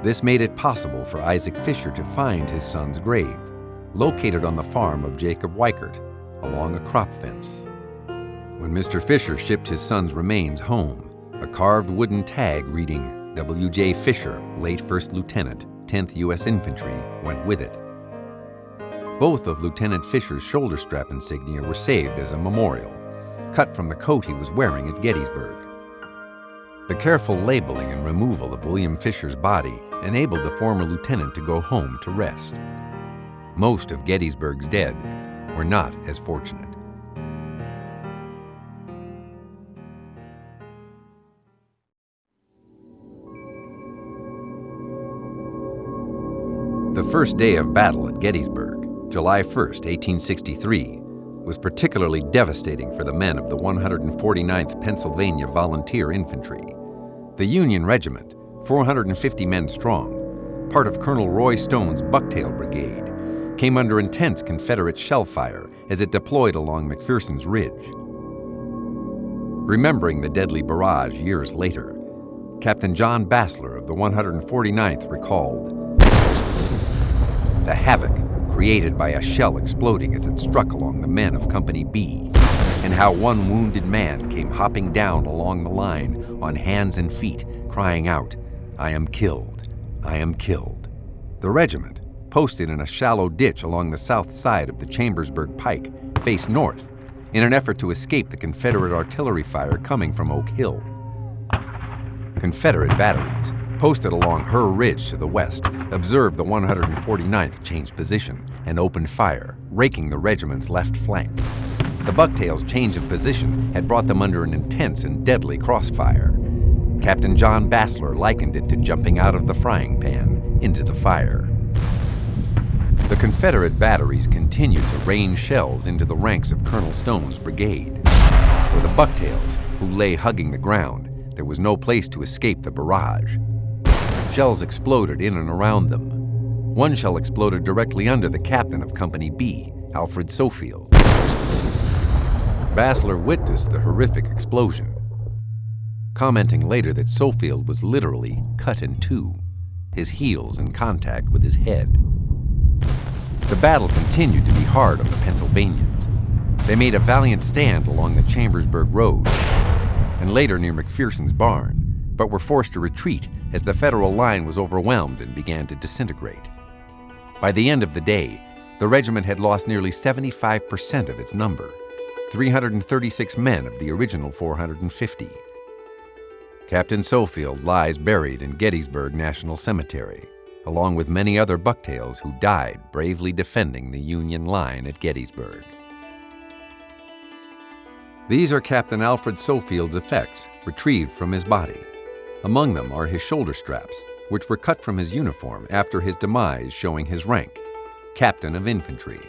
This made it possible for Isaac Fischer to find his son's grave, located on the farm of Jacob Weichert, along a crop fence. When Mr. Fischer shipped his son's remains home, a carved wooden tag reading W.J. Fischer, late First Lieutenant, 10th U.S. Infantry, went with it. Both of Lieutenant Fischer's shoulder strap insignia were saved as a memorial, cut from the coat he was wearing at Gettysburg. The careful labeling and removal of William Fischer's body enabled the former lieutenant to go home to rest. Most of Gettysburg's dead were not as fortunate. The first day of battle at Gettysburg, July 1, 1863, was particularly devastating for the men of the 149th Pennsylvania Volunteer Infantry. The Union regiment, 450 men strong, part of Colonel Roy Stone's Bucktail Brigade, came under intense Confederate shell fire as it deployed along McPherson's Ridge. Remembering the deadly barrage years later, Captain John Bassler of the 149th recalled, "The havoc created by a shell exploding as it struck along the men of Company B, and how one wounded man came hopping down along the line on hands and feet, crying out, 'I am killed, I am killed.'" The regiment, posted in a shallow ditch along the south side of the Chambersburg Pike, faced north in an effort to escape the Confederate artillery fire coming from Oak Hill. Confederate batteries, posted along Her Ridge to the west, observed the 149th change position and opened fire, raking the regiment's left flank. The Bucktails' change of position had brought them under an intense and deadly crossfire. Captain John Bassler likened it to jumping out of the frying pan into the fire. The Confederate batteries continued to rain shells into the ranks of Colonel Stone's brigade. For the Bucktails, who lay hugging the ground, there was no place to escape the barrage. Shells exploded in and around them. One shell exploded directly under the captain of Company B, Alfred Sofield. Bassler witnessed the horrific explosion, commenting later that Sofield was literally cut in two, his heels in contact with his head. The battle continued to be hard on the Pennsylvanians. They made a valiant stand along the Chambersburg Road and later near McPherson's barn, but were forced to retreat as the Federal line was overwhelmed and began to disintegrate. By the end of the day, the regiment had lost nearly 75% of its number, 336 men of the original 450. Captain Sofield lies buried in Gettysburg National Cemetery, along with many other Bucktails who died bravely defending the Union line at Gettysburg. These are Captain Alfred Sofield's effects, retrieved from his body. Among them are his shoulder straps, which were cut from his uniform after his demise, showing his rank, Captain of Infantry.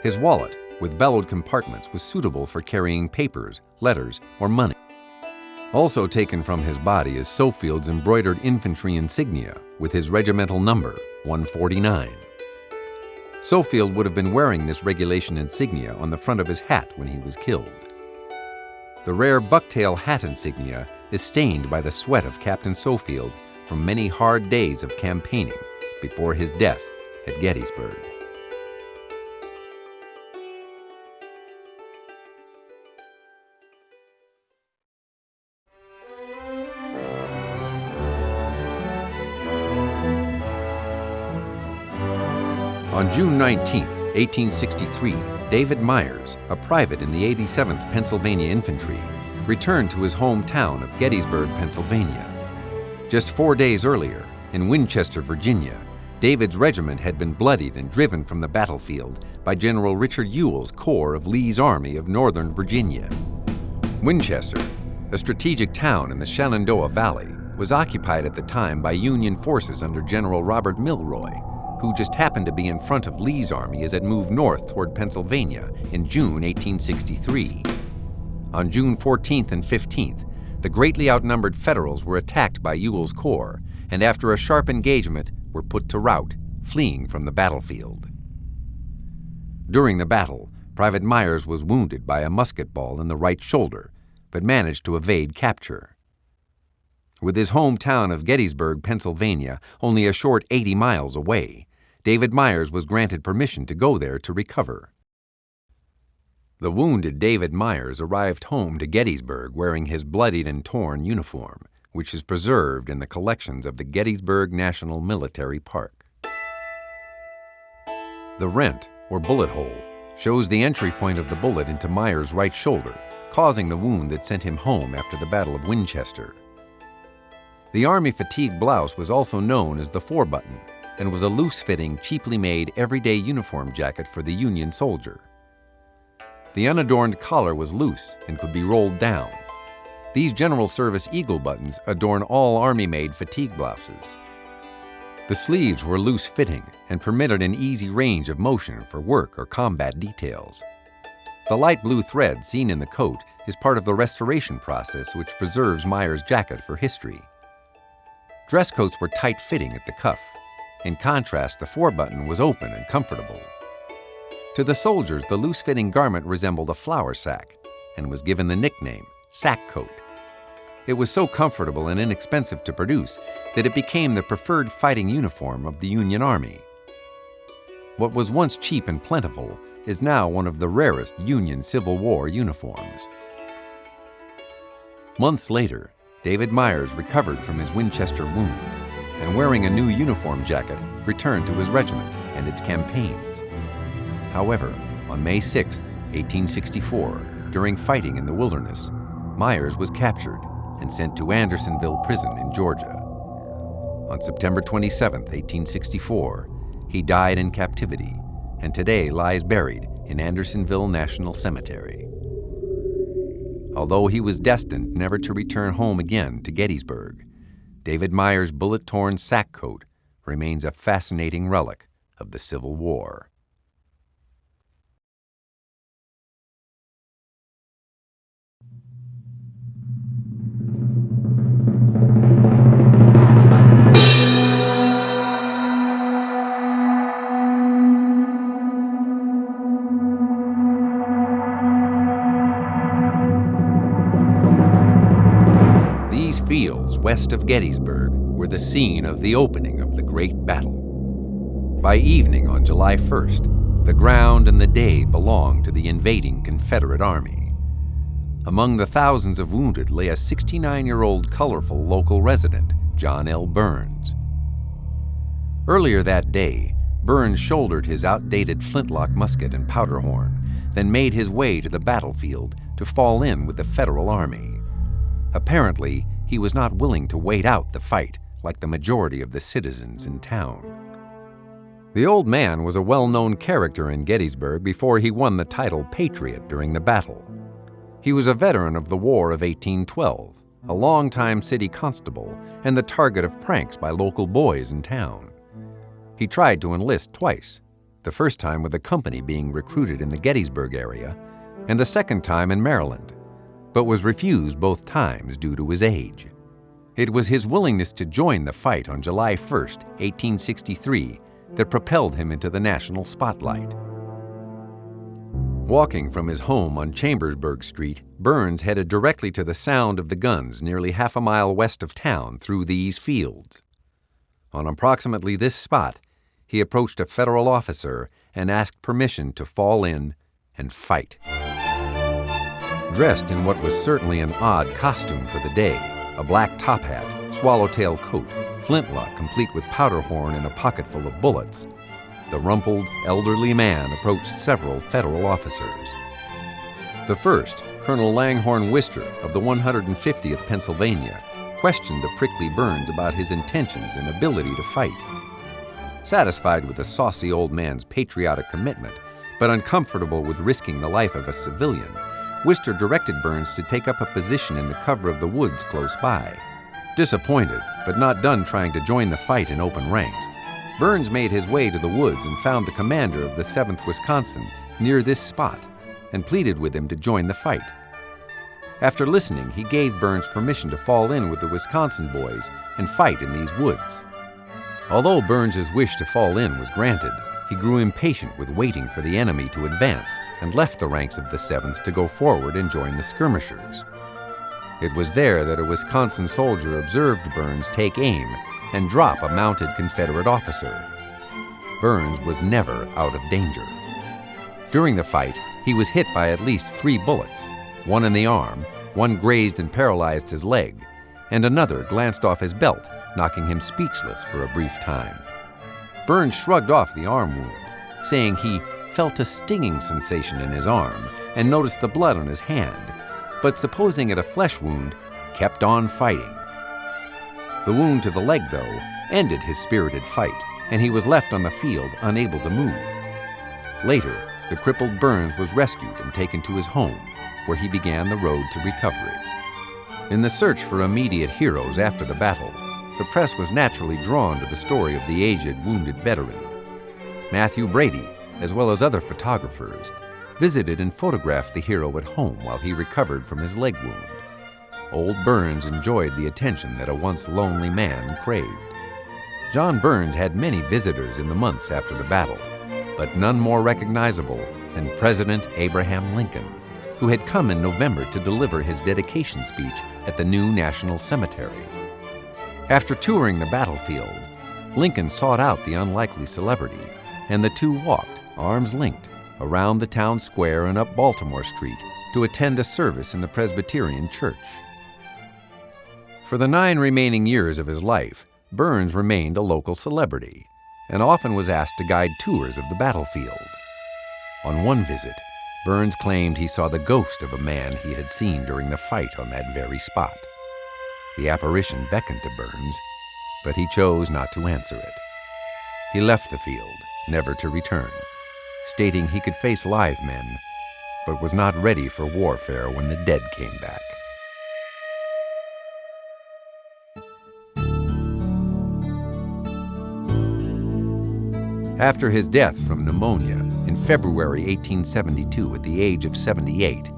His wallet, with bellowed compartments, was suitable for carrying papers, letters, or money. Also taken from his body is Sofield's embroidered infantry insignia with his regimental number, 149. Sofield would have been wearing this regulation insignia on the front of his hat when he was killed. The rare bucktail hat insignia is stained by the sweat of Captain Sofield from many hard days of campaigning before his death at Gettysburg. On June 19, 1863, David Meyers, a private in the 87th Pennsylvania Infantry, returned to his hometown of Gettysburg, Pennsylvania. Just 4 days earlier, in Winchester, Virginia, David's regiment had been bloodied and driven from the battlefield by General Richard Ewell's corps of Lee's Army of Northern Virginia. Winchester, a strategic town in the Shenandoah Valley, was occupied at the time by Union forces under General Robert Milroy, who just happened to be in front of Lee's army as it moved north toward Pennsylvania in June 1863. On June 14th and 15th, the greatly outnumbered Federals were attacked by Ewell's corps, and after a sharp engagement, were put to rout, fleeing from the battlefield. During the battle, Private Meyers was wounded by a musket ball in the right shoulder, but managed to evade capture. With his hometown of Gettysburg, Pennsylvania, only a short 80 miles away, David Meyers was granted permission to go there to recover. The wounded David Meyers arrived home to Gettysburg wearing his bloodied and torn uniform, which is preserved in the collections of the Gettysburg National Military Park. The rent, or bullet hole, shows the entry point of the bullet into Meyers' right shoulder, causing the wound that sent him home after the Battle of Winchester. The Army fatigue blouse was also known as the four-button and was a loose-fitting, cheaply made, everyday uniform jacket for the Union soldier. The unadorned collar was loose and could be rolled down. These General Service eagle buttons adorn all Army-made fatigue blouses. The sleeves were loose-fitting and permitted an easy range of motion for work or combat details. The light blue thread seen in the coat is part of the restoration process which preserves Meyers' jacket for history. Dress coats were tight-fitting at the cuff. In contrast, the forebutton was open and comfortable. To the soldiers, the loose-fitting garment resembled a flour sack and was given the nickname sack coat. It was so comfortable and inexpensive to produce that it became the preferred fighting uniform of the Union Army. What was once cheap and plentiful is now one of the rarest Union Civil War uniforms. Months later, David Meyers recovered from his Winchester wound and, wearing a new uniform jacket, returned to his regiment and its campaigns. However, on May 6, 1864, during fighting in the Wilderness, Meyers was captured and sent to Andersonville Prison in Georgia. On September 27, 1864, he died in captivity and today lies buried in Andersonville National Cemetery. Although he was destined never to return home again to Gettysburg, David Meyers' bullet-torn sack coat remains a fascinating relic of the Civil War. These fields west of Gettysburg were the scene of the opening of the great battle. By evening on July 1st, the ground and the day belonged to the invading Confederate Army. Among the thousands of wounded lay a 69-year-old colorful local resident, John L. Burns. Earlier that day, Burns shouldered his outdated flintlock musket and powder horn, then made his way to the battlefield to fall in with the Federal Army. Apparently, he was not willing to wait out the fight like the majority of the citizens in town. The old man was a well-known character in Gettysburg before he won the title Patriot during the battle. He was a veteran of the War of 1812, a longtime city constable, and the target of pranks by local boys in town. He tried to enlist twice, the first time with a company being recruited in the Gettysburg area, and the second time in Maryland, but was refused both times due to his age. It was his willingness to join the fight on July 1, 1863, that propelled him into the national spotlight. Walking from his home on Chambersburg Street, Burns headed directly to the sound of the guns nearly half a mile west of town through these fields. On approximately this spot, he approached a Federal officer and asked permission to fall in and fight. Dressed in what was certainly an odd costume for the day, a black top hat, swallowtail coat, flintlock complete with powder horn and a pocket full of bullets, the rumpled, elderly man approached several Federal officers. The first, Colonel Langhorne Wister of the 150th Pennsylvania, questioned the prickly Burns about his intentions and ability to fight. Satisfied with the saucy old man's patriotic commitment, but uncomfortable with risking the life of a civilian, Wister directed Burns to take up a position in the cover of the woods close by. Disappointed, but not done trying to join the fight in open ranks, Burns made his way to the woods and found the commander of the 7th Wisconsin near this spot and pleaded with him to join the fight. After listening, he gave Burns permission to fall in with the Wisconsin boys and fight in these woods. Although Burns's wish to fall in was granted, he grew impatient with waiting for the enemy to advance and left the ranks of the 7th to go forward and join the skirmishers. It was there that a Wisconsin soldier observed Burns take aim and drop a mounted Confederate officer. Burns was never out of danger. During the fight, he was hit by at least 3 bullets, one in the arm, one grazed and paralyzed his leg, and another glanced off his belt, knocking him speechless for a brief time. Burns shrugged off the arm wound, saying he felt a stinging sensation in his arm and noticed the blood on his hand, but supposing it a flesh wound, kept on fighting. The wound to the leg, though, ended his spirited fight, and he was left on the field unable to move. Later, the crippled Burns was rescued and taken to his home, where he began the road to recovery. In the search for immediate heroes after the battle, the press was naturally drawn to the story of the aged, wounded veteran. Matthew Brady, as well as other photographers, visited and photographed the hero at home while he recovered from his leg wound. Old Burns enjoyed the attention that a once lonely man craved. John Burns had many visitors in the months after the battle, but none more recognizable than President Abraham Lincoln, who had come in November to deliver his dedication speech at the new National Cemetery. After touring the battlefield, Lincoln sought out the unlikely celebrity, and the two walked, arms linked, around the town square and up Baltimore Street to attend a service in the Presbyterian Church. For the 9 remaining years of his life, Burns remained a local celebrity and often was asked to guide tours of the battlefield. On one visit, Burns claimed he saw the ghost of a man he had seen during the fight on that very spot. The apparition beckoned to Burns, but he chose not to answer it. He left the field, never to return, stating he could face live men, but was not ready for warfare when the dead came back. After his death from pneumonia in February 1872 at the age of 78,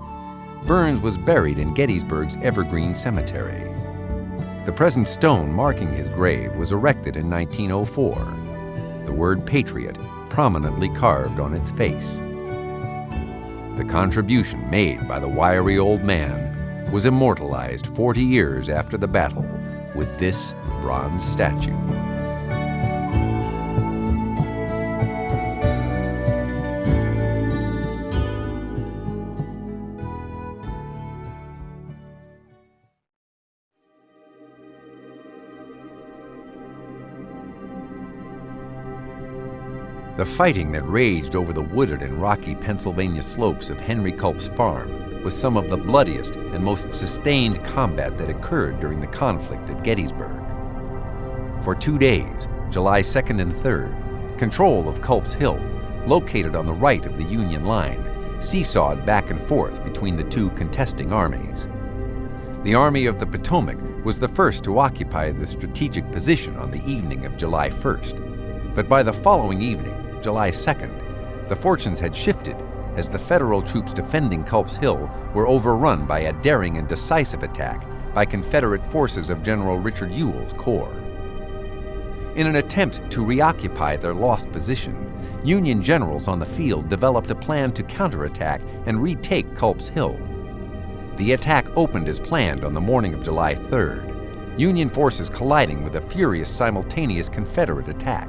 Burns was buried in Gettysburg's Evergreen Cemetery. The present stone marking his grave was erected in 1904, the word Patriot prominently carved on its face. The contribution made by the wiry old man was immortalized 40 years after the battle with this bronze statue. The fighting that raged over the wooded and rocky Pennsylvania slopes of Henry Culp's farm was some of the bloodiest and most sustained combat that occurred during the conflict at Gettysburg. For 2 days, July 2nd and 3rd, control of Culp's Hill, located on the right of the Union line, seesawed back and forth between the two contesting armies. The Army of the Potomac was the first to occupy the strategic position on the evening of July 1st, but by the following evening, July 2nd, the fortunes had shifted as the Federal troops defending Culp's Hill were overrun by a daring and decisive attack by Confederate forces of General Richard Ewell's corps. In an attempt to reoccupy their lost position, Union generals on the field developed a plan to counterattack and retake Culp's Hill. The attack opened as planned on the morning of July 3rd, Union forces colliding with a furious simultaneous Confederate attack.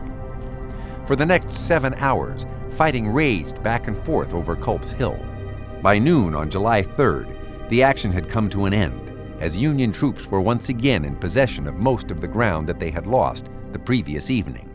For the next 7 hours, fighting raged back and forth over Culp's Hill. By noon on July 3rd, the action had come to an end, as Union troops were once again in possession of most of the ground that they had lost the previous evening.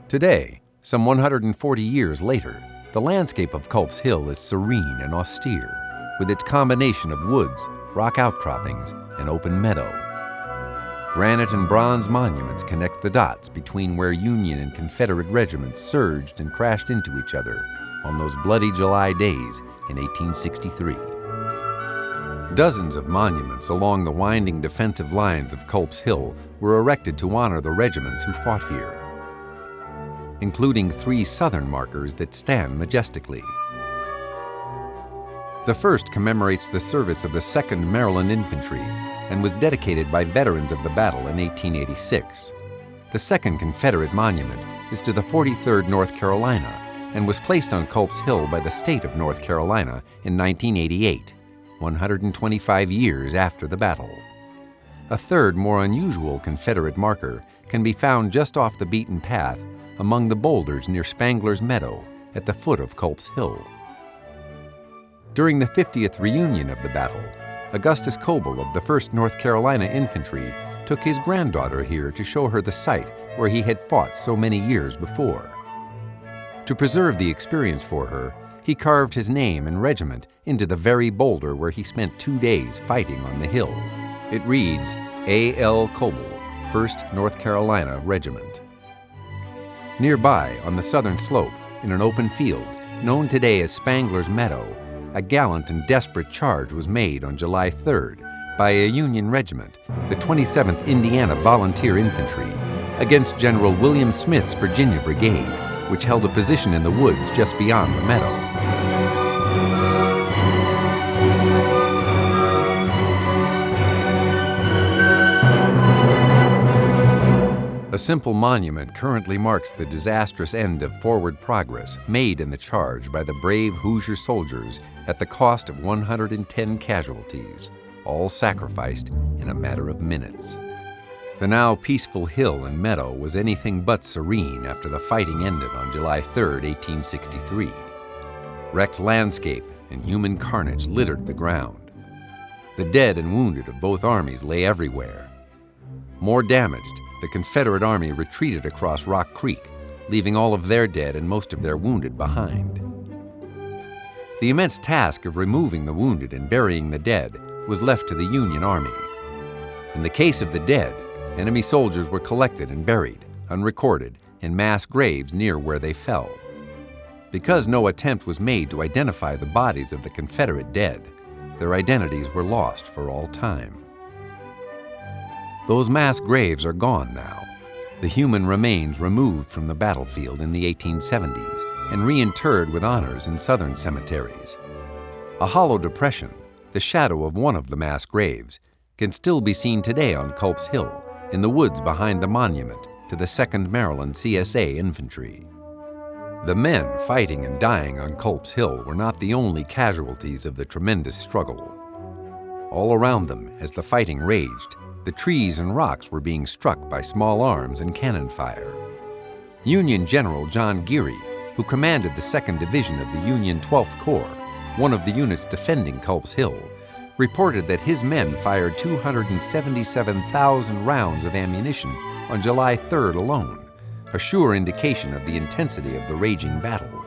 Today, some 140 years later, the landscape of Culp's Hill is serene and austere, with its combination of woods, rock outcroppings, and open meadow. Granite and bronze monuments connect the dots between where Union and Confederate regiments surged and crashed into each other on those bloody July days in 1863. Dozens of monuments along the winding defensive lines of Culp's Hill were erected to honor the regiments who fought here, including 3 southern markers that stand majestically. The first commemorates the service of the 2nd Maryland Infantry and was dedicated by veterans of the battle in 1886. The second Confederate monument is to the 43rd North Carolina and was placed on Culp's Hill by the state of North Carolina in 1988, 125 years after the battle. A third, more unusual Confederate marker can be found just off the beaten path among the boulders near Spangler's Meadow at the foot of Culp's Hill. During the 50th reunion of the battle, Augustus Coble of the 1st North Carolina Infantry took his granddaughter here to show her the site where he had fought so many years before. To preserve the experience for her, he carved his name and regiment into the very boulder where he spent 2 days fighting on the hill. It reads, A.L. Coble, 1st North Carolina Regiment. Nearby, on the southern slope, in an open field, known today as Spangler's Meadow, a gallant and desperate charge was made on July 3rd by a Union regiment, the 27th Indiana Volunteer Infantry, against General William Smith's Virginia Brigade, which held a position in the woods just beyond the meadow. A simple monument currently marks the disastrous end of forward progress made in the charge by the brave Hoosier soldiers at the cost of 110 casualties, all sacrificed in a matter of minutes. The now peaceful hill and meadow was anything but serene after the fighting ended on July 3, 1863. Wrecked landscape and human carnage littered the ground. The dead and wounded of both armies lay everywhere. More damaged, the Confederate Army retreated across Rock Creek, leaving all of their dead and most of their wounded behind. The immense task of removing the wounded and burying the dead was left to the Union Army. In the case of the dead, enemy soldiers were collected and buried, unrecorded, in mass graves near where they fell. Because no attempt was made to identify the bodies of the Confederate dead, their identities were lost for all time. Those mass graves are gone now, the human remains removed from the battlefield in the 1870s and reinterred with honors in Southern cemeteries. A hollow depression, the shadow of one of the mass graves, can still be seen today on Culp's Hill, in the woods behind the monument to the 2nd Maryland CSA Infantry. The men fighting and dying on Culp's Hill were not the only casualties of the tremendous struggle. All around them, as the fighting raged, the trees and rocks were being struck by small arms and cannon fire. Union General John Geary, who commanded the 2nd Division of the Union 12th Corps, one of the units defending Culp's Hill, reported that his men fired 277,000 rounds of ammunition on July 3rd alone, a sure indication of the intensity of the raging battle.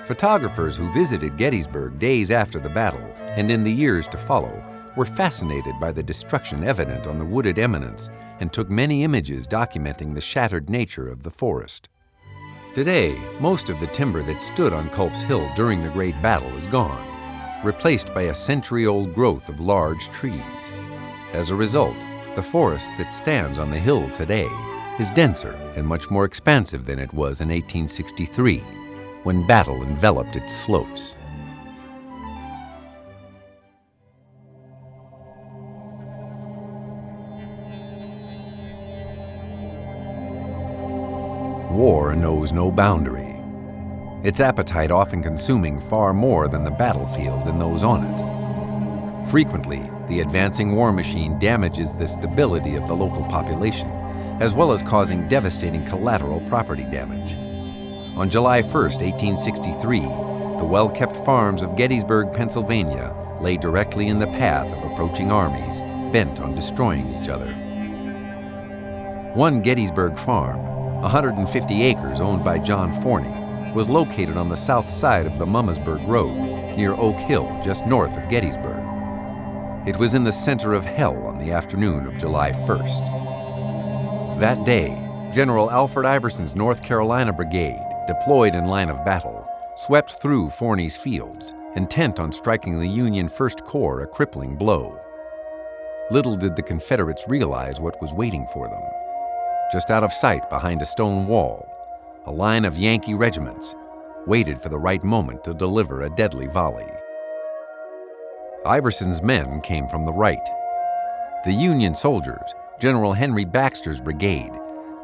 Photographers who visited Gettysburg days after the battle and in the years to follow were fascinated by the destruction evident on the wooded eminence and took many images documenting the shattered nature of the forest. Today, most of the timber that stood on Culp's Hill during the Great Battle is gone, replaced by a century-old growth of large trees. As a result, the forest that stands on the hill today is denser and much more expansive than it was in 1863, when battle enveloped its slopes. War knows no boundary, its appetite often consuming far more than the battlefield and those on it. Frequently, the advancing war machine damages the stability of the local population, as well as causing devastating collateral property damage. On July 1, 1863, the well-kept farms of Gettysburg, Pennsylvania, lay directly in the path of approaching armies bent on destroying each other. One Gettysburg farm, 150 acres owned by John Forney, was located on the south side of the Mummersburg Road, near Oak Hill, just north of Gettysburg. It was in the center of hell on the afternoon of July 1st. That day, General Alfred Iverson's North Carolina Brigade, deployed in line of battle, swept through Forney's fields, intent on striking the Union 1st Corps a crippling blow. Little did the Confederates realize what was waiting for them. Just out of sight behind a stone wall, a line of Yankee regiments waited for the right moment to deliver a deadly volley. Iverson's men came from the right. The Union soldiers, General Henry Baxter's brigade,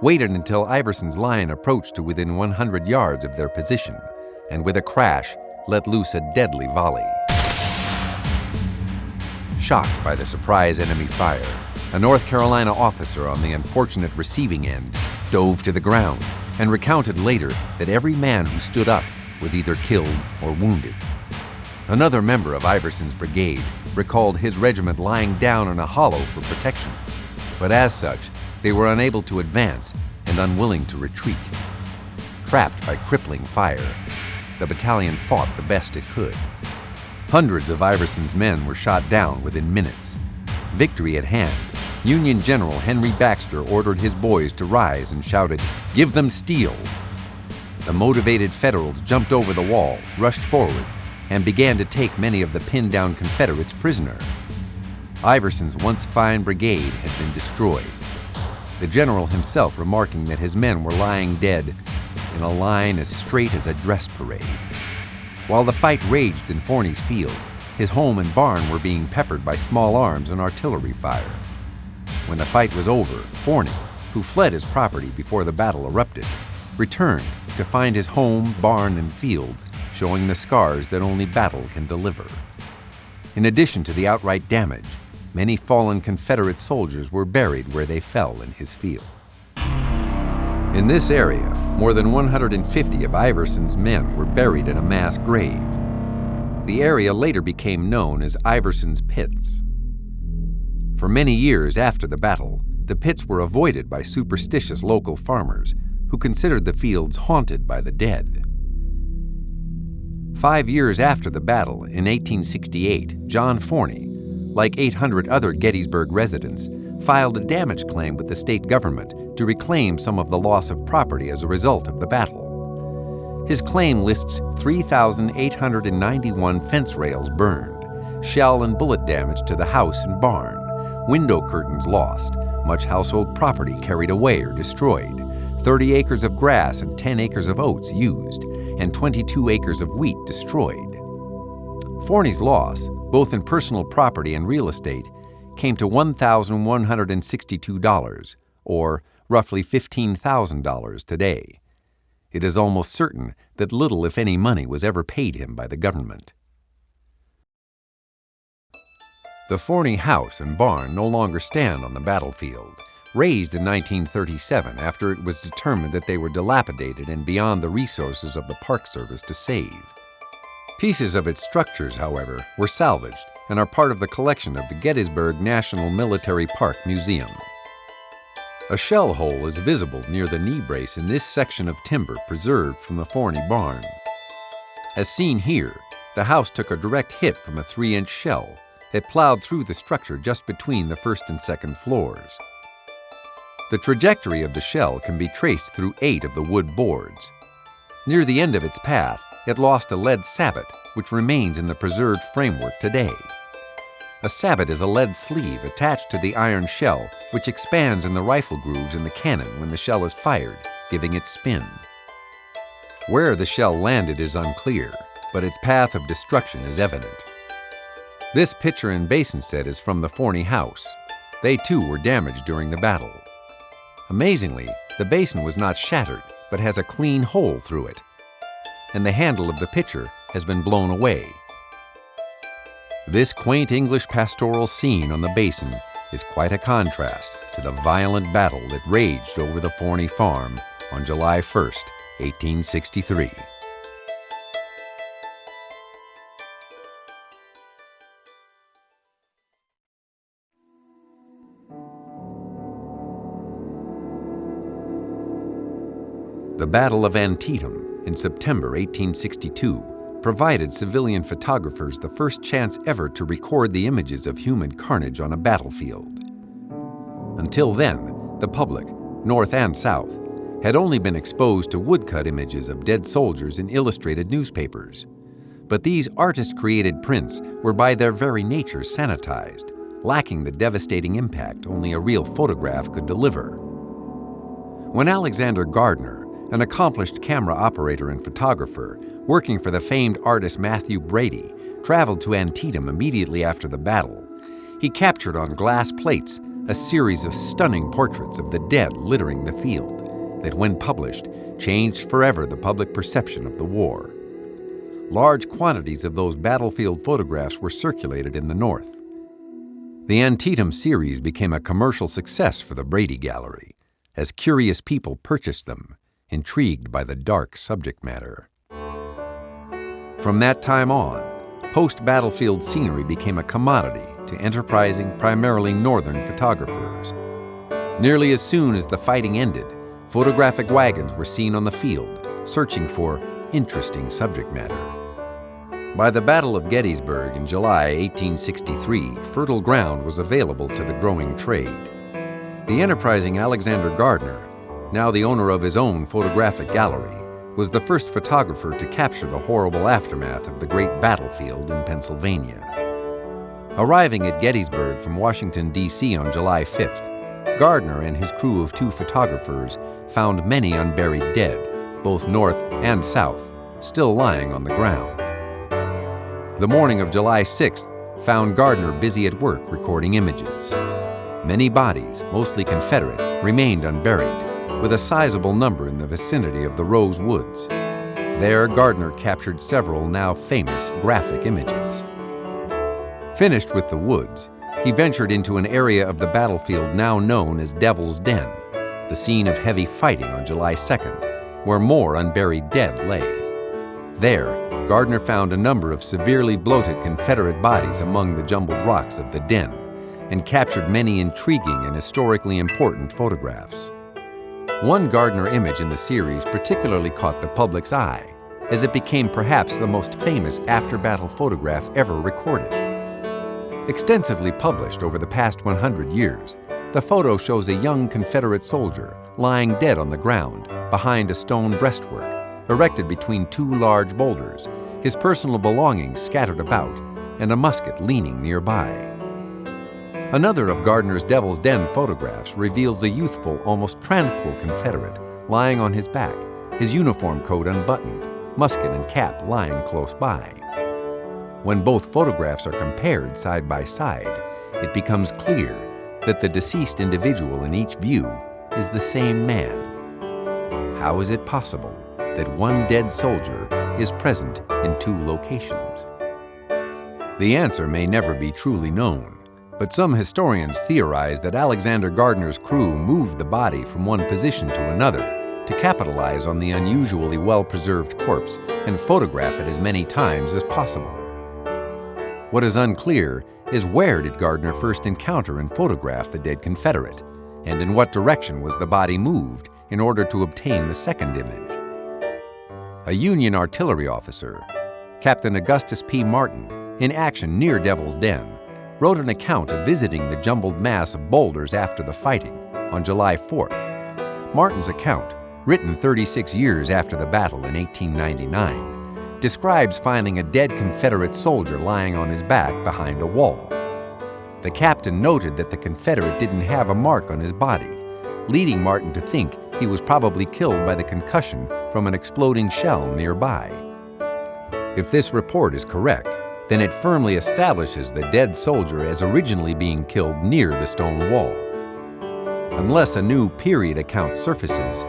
waited until Iverson's line approached to within 100 yards of their position, and with a crash, let loose a deadly volley. Shocked by the surprise enemy fire, a North Carolina officer on the unfortunate receiving end dove to the ground and recounted later that every man who stood up was either killed or wounded. Another member of Iverson's brigade recalled his regiment lying down in a hollow for protection, but as such, they were unable to advance and unwilling to retreat. Trapped by crippling fire, the battalion fought the best it could. Hundreds of Iverson's men were shot down within minutes. Victory at hand, Union General Henry Baxter ordered his boys to rise and shouted, "Give them steel!" The motivated Federals jumped over the wall, rushed forward, and began to take many of the pinned-down Confederates prisoner. Iverson's once fine brigade had been destroyed, the general himself remarking that his men were lying dead in a line as straight as a dress parade. While the fight raged in Forney's field, his home and barn were being peppered by small arms and artillery fire. When the fight was over, Forney, who fled his property before the battle erupted, returned to find his home, barn, and fields showing the scars that only battle can deliver. In addition to the outright damage, many fallen Confederate soldiers were buried where they fell in his field. In this area, more than 150 of Iverson's men were buried in a mass grave. The area later became known as Iverson's Pits. For many years after the battle, the pits were avoided by superstitious local farmers who considered the fields haunted by the dead. 5 years after the battle, in 1868, John Forney, like 800 other Gettysburg residents, filed a damage claim with the state government to reclaim some of the loss of property as a result of the battle. His claim lists 3,891 fence rails burned, shell and bullet damage to the house and barn, window curtains lost, much household property carried away or destroyed, 30 acres of grass and 10 acres of oats used, and 22 acres of wheat destroyed. Forney's loss, both in personal property and real estate, came to $1,162, or roughly $15,000 today. It is almost certain that little, if any, money was ever paid him by the government. The Forney house and barn no longer stand on the battlefield, razed in 1937 after it was determined that they were dilapidated and beyond the resources of the Park Service to save. Pieces of its structures, however, were salvaged and are part of the collection of the Gettysburg National Military Park Museum. A shell hole is visible near the knee brace in this section of timber preserved from the Forney barn. As seen here, the house took a direct hit from a 3-inch shell that plowed through the structure just between the first and second floors. The trajectory of the shell can be traced through 8 of the wood boards. Near the end of its path, it lost a lead sabot, which remains in the preserved framework today. A sabot is a lead sleeve attached to the iron shell, which expands in the rifle grooves in the cannon when the shell is fired, giving it spin. Where the shell landed is unclear, but its path of destruction is evident. This pitcher and basin set is from the Forney house. They too were damaged during the battle. Amazingly, the basin was not shattered, but has a clean hole through it, and the handle of the pitcher has been blown away. This quaint English pastoral scene on the basin is quite a contrast to the violent battle that raged over the Forney farm on July 1st, 1863. The Battle of Antietam in September 1862 provided civilian photographers the first chance ever to record the images of human carnage on a battlefield. Until then, the public, North and South, had only been exposed to woodcut images of dead soldiers in illustrated newspapers. But these artist-created prints were by their very nature sanitized, lacking the devastating impact only a real photograph could deliver. When Alexander Gardner, an accomplished camera operator and photographer working for the famed artist Matthew Brady, traveled to Antietam immediately after the battle, he captured on glass plates a series of stunning portraits of the dead littering the field that, when published, changed forever the public perception of the war. Large quantities of those battlefield photographs were circulated in the North. The Antietam series became a commercial success for the Brady Gallery, as curious people purchased them, intrigued by the dark subject matter. From that time on, post-battlefield scenery became a commodity to enterprising, primarily Northern photographers. Nearly as soon as the fighting ended, photographic wagons were seen on the field, searching for interesting subject matter. By the Battle of Gettysburg in July 1863, fertile ground was available to the growing trade. The enterprising Alexander Gardner, now the owner of his own photographic gallery, was the first photographer to capture the horrible aftermath of the great battlefield in Pennsylvania. Arriving at Gettysburg from Washington, D.C. on July 5th, Gardner and his crew of 2 photographers found many unburied dead, both north and south, still lying on the ground. The morning of July 6th found Gardner busy at work recording images. Many bodies, mostly Confederate, remained unburied, with a sizable number in the vicinity of the Rose Woods. There, Gardner captured several now famous graphic images. Finished with the woods, he ventured into an area of the battlefield now known as Devil's Den, the scene of heavy fighting on July 2nd, where more unburied dead lay. There, Gardner found a number of severely bloated Confederate bodies among the jumbled rocks of the den, and captured many intriguing and historically important photographs. One Gardner image in the series particularly caught the public's eye, as it became perhaps the most famous after-battle photograph ever recorded. Extensively published over the past 100 years, the photo shows a young Confederate soldier lying dead on the ground behind a stone breastwork erected between 2 large boulders, his personal belongings scattered about, and a musket leaning nearby. Another of Gardner's Devil's Den photographs reveals a youthful, almost tranquil Confederate lying on his back, his uniform coat unbuttoned, musket and cap lying close by. When both photographs are compared side by side, it becomes clear that the deceased individual in each view is the same man. How is it possible that one dead soldier is present in 2 locations? The answer may never be truly known, but some historians theorize that Alexander Gardner's crew moved the body from one position to another to capitalize on the unusually well-preserved corpse and photograph it as many times as possible. What is unclear is where did Gardner first encounter and photograph the dead Confederate, and in what direction was the body moved in order to obtain the second image. A Union artillery officer, Captain Augustus P. Martin, in action near Devil's Den, wrote an account of visiting the jumbled mass of boulders after the fighting on July 4th. Martin's account, written 36 years after the battle in 1899, describes finding a dead Confederate soldier lying on his back behind a wall. The captain noted that the Confederate didn't have a mark on his body, leading Martin to think he was probably killed by the concussion from an exploding shell nearby. If this report is correct, then it firmly establishes the dead soldier as originally being killed near the stone wall. Unless a new period account surfaces,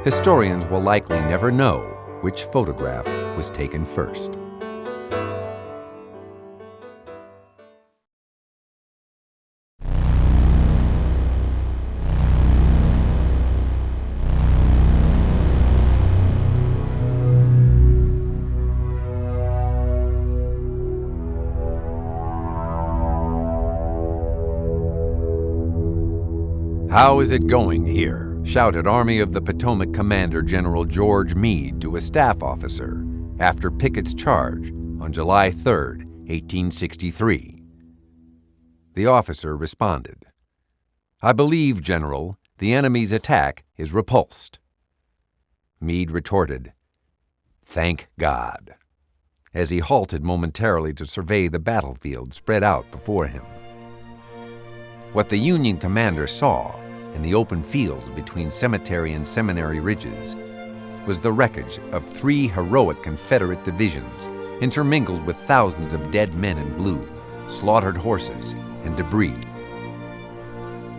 historians will likely never know which photograph was taken first. "How is it going here?" shouted Army of the Potomac Commander General George Meade to a staff officer after Pickett's charge on July 3, 1863. The officer responded, "I believe, General, the enemy's attack is repulsed." Meade retorted, "Thank God," as he halted momentarily to survey the battlefield spread out before him. What the Union commander saw in the open fields between Cemetery and Seminary Ridges was the wreckage of 3 heroic Confederate divisions intermingled with thousands of dead men in blue, slaughtered horses, and debris.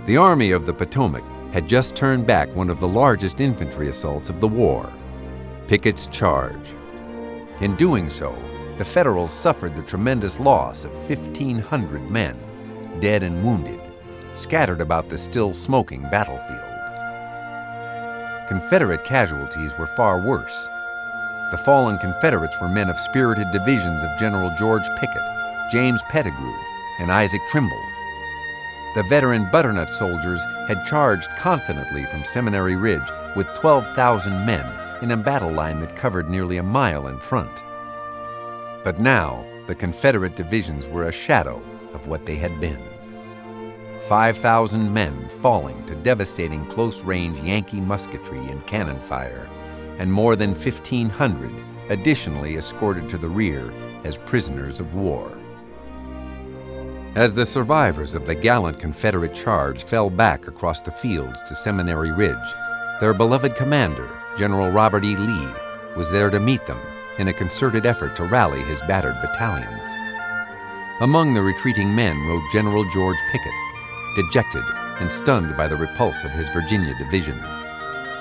The Army of the Potomac had just turned back one of the largest infantry assaults of the war, Pickett's charge. In doing so, the Federals suffered the tremendous loss of 1,500 men, dead and wounded, scattered about the still smoking battlefield. Confederate casualties were far worse. The fallen Confederates were men of spirited divisions of General George Pickett, James Pettigrew, and Isaac Trimble. The veteran butternut soldiers had charged confidently from Seminary Ridge with 12,000 men in a battle line that covered nearly a mile in front. But now, the Confederate divisions were a shadow of what they had been. 5,000 men falling to devastating close-range Yankee musketry and cannon fire, and more than 1,500 additionally escorted to the rear as prisoners of war. As the survivors of the gallant Confederate charge fell back across the fields to Seminary Ridge, their beloved commander, General Robert E. Lee, was there to meet them in a concerted effort to rally his battered battalions. Among the retreating men rode General George Pickett, dejected and stunned by the repulse of his Virginia division.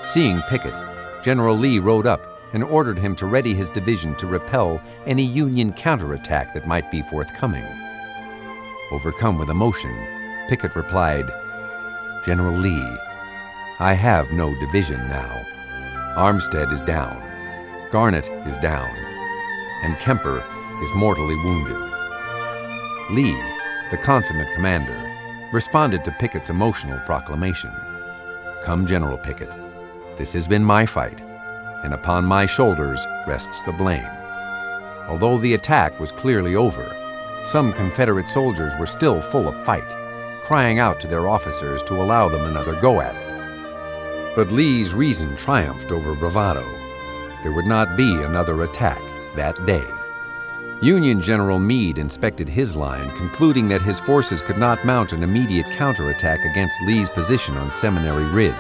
Seeing Pickett, General Lee rode up and ordered him to ready his division to repel any Union counterattack that might be forthcoming. Overcome with emotion, Pickett replied, "General Lee, I have no division now. Armistead is down, Garnett is down, and Kemper is mortally wounded." Lee, the consummate commander, responded to Pickett's emotional proclamation. "Come, General Pickett, this has been my fight, and upon my shoulders rests the blame." Although the attack was clearly over, some Confederate soldiers were still full of fight, crying out to their officers to allow them another go at it. But Lee's reason triumphed over bravado. There would not be another attack that day. Union General Meade inspected his line, concluding that his forces could not mount an immediate counterattack against Lee's position on Seminary Ridge.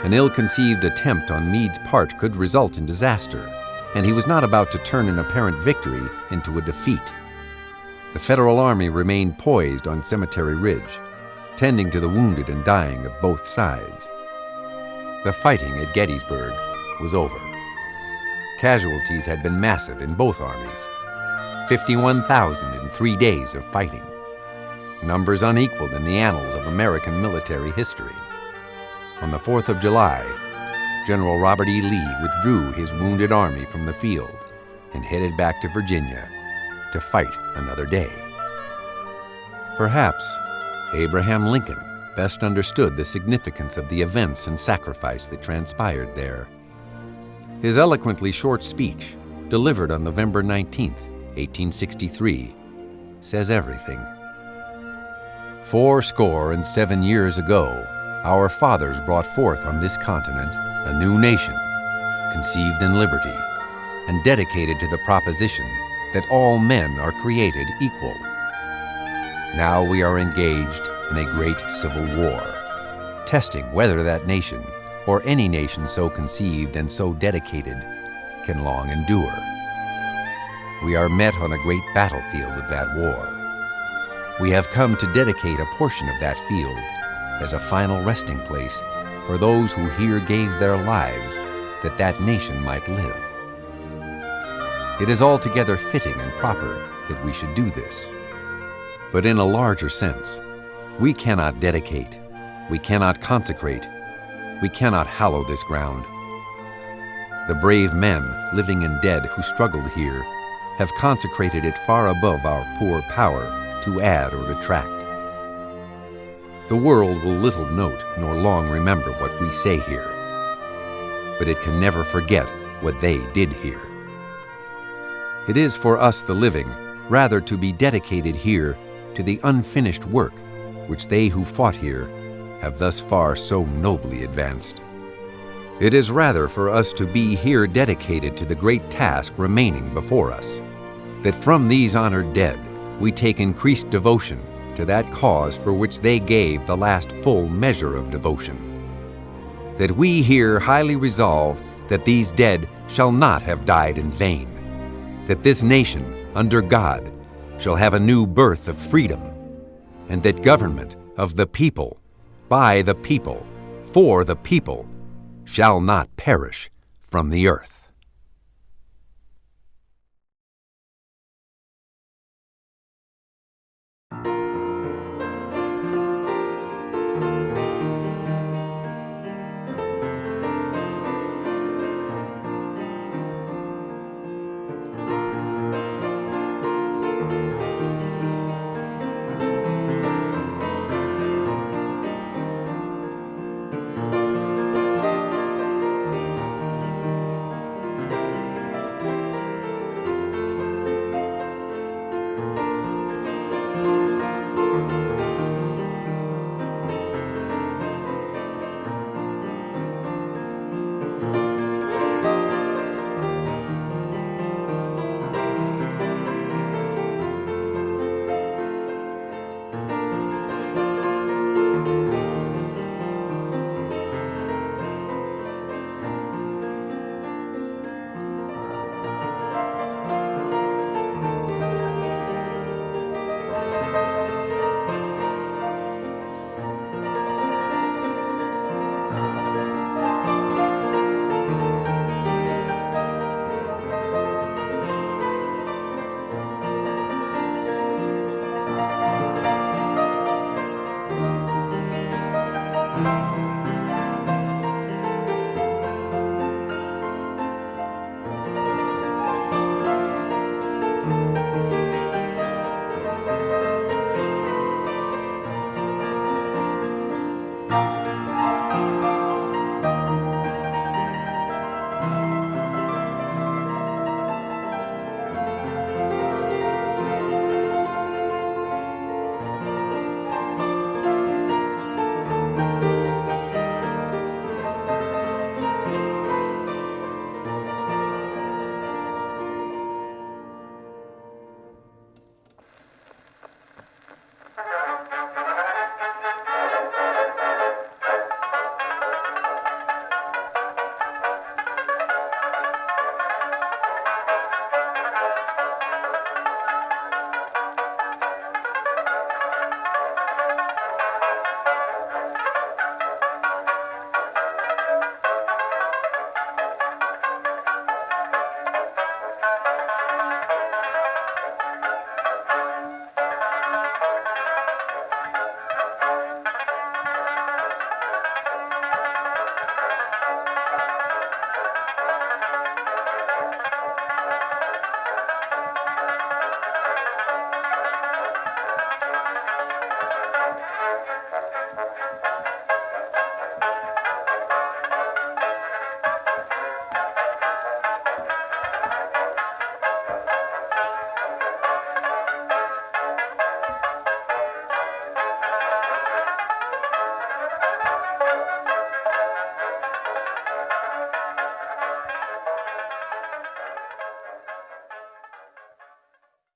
An ill-conceived attempt on Meade's part could result in disaster, and he was not about to turn an apparent victory into a defeat. The Federal Army remained poised on Cemetery Ridge, tending to the wounded and dying of both sides. The fighting at Gettysburg was over. Casualties had been massive in both armies. 51,000 in 3 days of fighting. Numbers unequaled in the annals of American military history. On the 4th of July, General Robert E. Lee withdrew his wounded army from the field and headed back to Virginia to fight another day. Perhaps Abraham Lincoln best understood the significance of the events and sacrifice that transpired there. His eloquently short speech, delivered on November 19, 1863, says everything. 77 years ago, our fathers brought forth on this continent a new nation, conceived in liberty, and dedicated to the proposition that all men are created equal. Now we are engaged in a great civil war, testing whether that nation, or any nation so conceived and so dedicated, can long endure. We are met on a great battlefield of that war. We have come to dedicate a portion of that field as a final resting place for those who here gave their lives that that nation might live. It is altogether fitting and proper that we should do this. But in a larger sense, we cannot dedicate, we cannot consecrate, we cannot hallow this ground. The brave men, living and dead, who struggled here have consecrated it far above our poor power to add or detract. The world will little note nor long remember what we say here, but it can never forget what they did here. It is for us, the living, rather to be dedicated here to the unfinished work which they who fought here have thus far so nobly advanced. It is rather for us to be here dedicated to the great task remaining before us, that from these honored dead we take increased devotion to that cause for which they gave the last full measure of devotion, that we here highly resolve that these dead shall not have died in vain, that this nation, under God, shall have a new birth of freedom, and that government of the people, by the people, for the people, shall not perish from the earth.